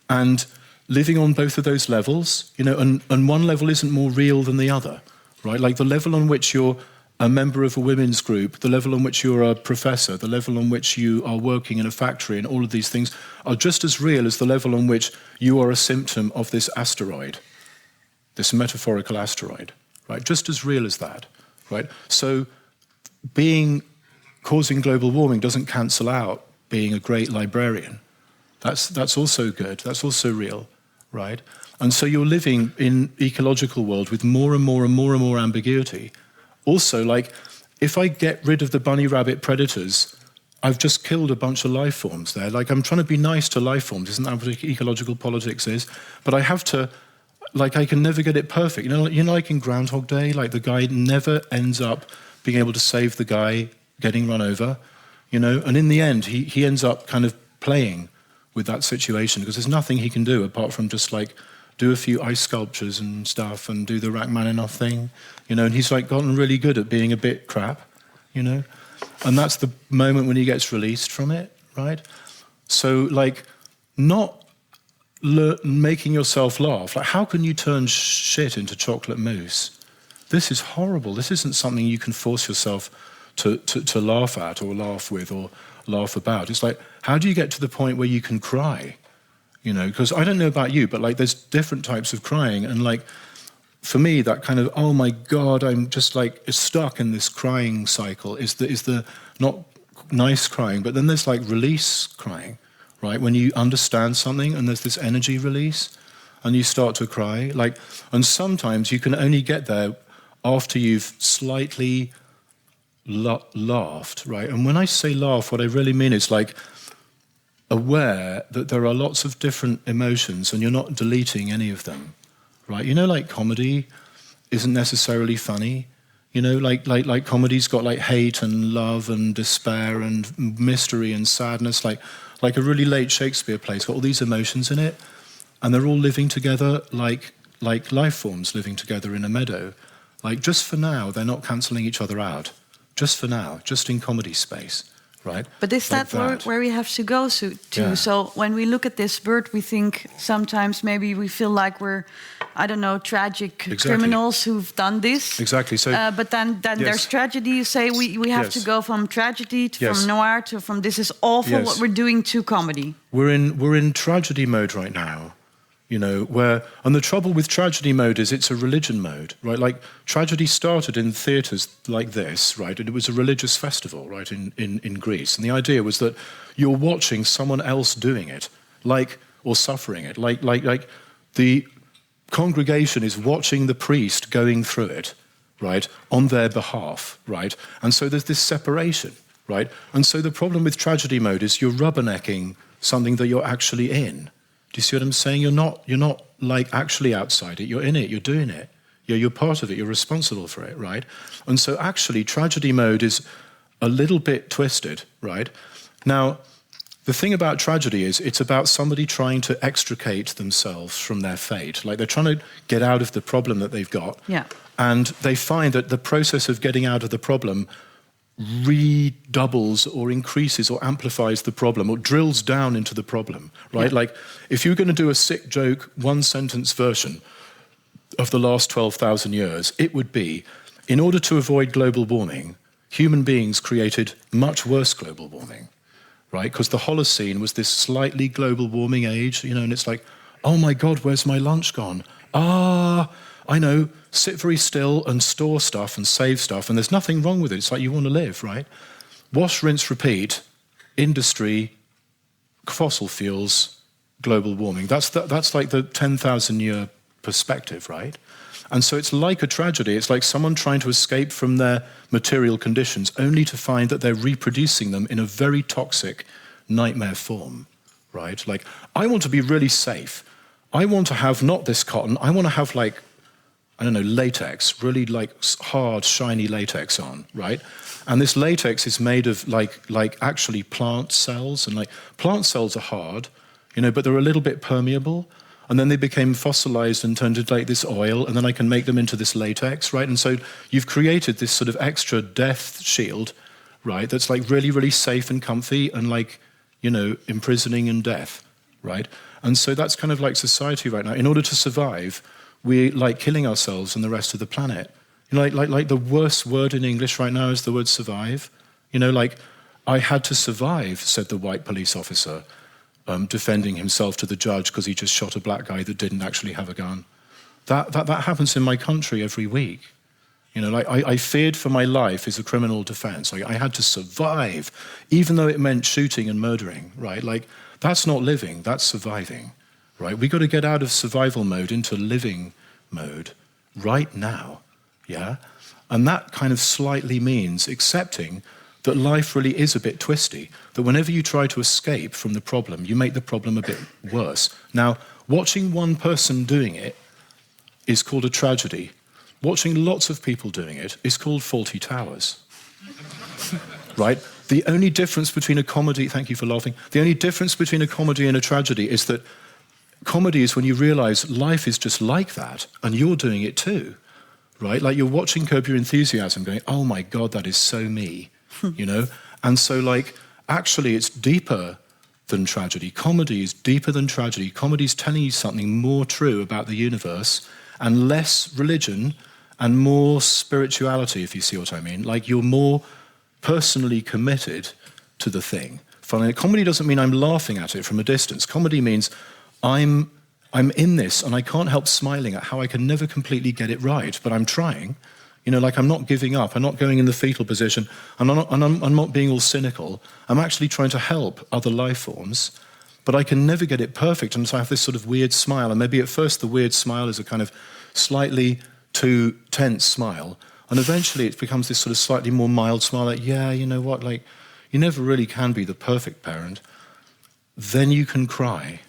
B: And living on both of those levels, and one level isn't more real than the other, right? Like the level on which you're a member of a women's group, the level on which you're a professor, the level on which you are working in a factory, and all of these things are just as real as the level on which you are a symptom of this asteroid, this metaphorical asteroid, right? Just as real as that, right? So causing global warming doesn't cancel out being a great librarian. That's also good, that's also real, right? And so you're living in ecological world with more and more and more and more ambiguity. Also, like, if I get rid of the bunny rabbit predators, I've just killed a bunch of life forms there. Like, I'm trying to be nice to life forms, isn't that what ecological politics is? But I have to, like, I can never get it perfect. Like in Groundhog Day, like the guy never ends up being able to save the guy getting run over, And in the end, he ends up kind of playing with that situation because there's nothing he can do apart from just like do a few ice sculptures and stuff and do the Rachmaninoff thing, and he's like gotten really good at being a bit crap, and that's the moment when he gets released from it, right? So like not making yourself laugh, like how can you turn shit into chocolate mousse? This is horrible. This isn't something you can force yourself to laugh at or laugh with or laugh about. It's like, how do you get to the point where you can cry? Because I don't know about you, but like there's different types of crying, and like for me that kind of, oh my God, I'm just like stuck in this crying cycle is the not nice crying, but then there's like release crying, right? When you understand something and there's this energy release and you start to cry, like, and sometimes you can only get there after you've slightly laughed, right? And when I say laugh, what I really mean is like aware that there are lots of different emotions and you're not deleting any of them, right? Like comedy isn't necessarily funny. Like comedy's got like hate and love and despair and mystery and sadness, like a really late Shakespeare play's got all these emotions in it, and they're all living together like life forms living together in a meadow. Like just for now, they're not cancelling each other out. Just for now, just in comedy space. Right?
A: But is
B: like
A: that where we have to go to?
B: Yeah.
A: So when we look at this bird, we think sometimes maybe we feel like we're, I don't know, tragic criminals who've done this.
B: Exactly. So,
A: but then
B: yes.
A: There's tragedy. You say we have
B: Yes.
A: to go from tragedy to
B: Yes.
A: from noir to from this is awful
B: Yes.
A: what we're doing to comedy.
B: We're in tragedy mode right now. you know, and the trouble with tragedy mode is it's a religion mode, right? Like, tragedy started in theatres like this, right? And it was a religious festival, right, in Greece. And the idea was that you're watching someone else doing it, or suffering it. Like the congregation is watching the priest going through it, right, on their behalf, right? And so there's this separation, right? And so the problem with tragedy mode is you're rubbernecking something that you're actually in. Do you see what I'm saying? You're not like actually outside it. You're in it. You're doing it. You're part of it. You're responsible for it, right? And so actually, tragedy mode is a little bit twisted, right? Now, the thing about tragedy is it's about somebody trying to extricate themselves from their fate. Like, they're trying to get out of the problem that they've got.
A: Yeah.
B: And they find that the process of getting out of the problem redoubles or increases or amplifies the problem or drills down into the problem, right? Yeah. Like, if you're going to do a sick joke, one-sentence version of the last 12,000 years, it would be, in order to avoid global warming, human beings created much worse global warming, right? Because the Holocene was this slightly global warming age, you know, and it's like, oh my God, where's my lunch gone? I know, sit very still and store stuff and save stuff, and there's nothing wrong with it. It's like you want to live, right? Wash, rinse, repeat, industry, fossil fuels, global warming. That's like the 10,000-year perspective, right? And so it's like a tragedy. It's like someone trying to escape from their material conditions only to find that they're reproducing them in a very toxic nightmare form, right? Like, I want to be really safe. I want to have not this cotton. I want to have, like, I don't know, latex, really like hard, shiny latex on, right? And this latex is made of like actually plant cells, and like plant cells are hard, you know, but they're a little bit permeable. And then they became fossilized and turned into like this oil, and then I can make them into this latex, right? And so you've created this sort of extra death shield, right? That's like really, really safe and comfy and like, you know, imprisoning and death, right? And so that's kind of like society right now. In order to survive, we're like killing ourselves and the rest of the planet. You know, like the worst word in English right now is the word survive. You know, like, I had to survive, said the white police officer, defending himself to the judge because he just shot a black guy that didn't actually have a gun. That happens in my country every week. You know, like, I feared for my life is a criminal defense. Like, I had to survive, even though it meant shooting and murdering, right? Like, that's not living, that's surviving. Right? We've got to get out of survival mode into living mode right now, yeah? And that kind of slightly means accepting that life really is a bit twisty, that whenever you try to escape from the problem, you make the problem a bit worse. Now, watching one person doing it is called a tragedy. Watching lots of people doing it is called Fawlty Towers, right? The only difference between a comedy, thank you for laughing, the only difference between a comedy and a tragedy is that comedy is when you realize life is just like that, and you're doing it too, right? Like, you're watching Curb Your Enthusiasm going, oh my God, that is so me, you know? And so, like, actually it's deeper than tragedy. Comedy is deeper than tragedy. Comedy is telling you something more true about the universe and less religion and more spirituality, if you see what I mean. Like, you're more personally committed to the thing. Comedy doesn't mean I'm laughing at it from a distance. Comedy means I'm in this, and I can't help smiling at how I can never completely get it right, but I'm trying. You know, like, I'm not giving up. I'm not going in the fetal position. I'm not being all cynical. I'm actually trying to help other life forms, but I can never get it perfect, and so I have this sort of weird smile. And maybe at first the weird smile is a kind of slightly too tense smile, and eventually it becomes this sort of slightly more mild smile, like, yeah, you know what, like, you never really can be the perfect parent. Then you can cry.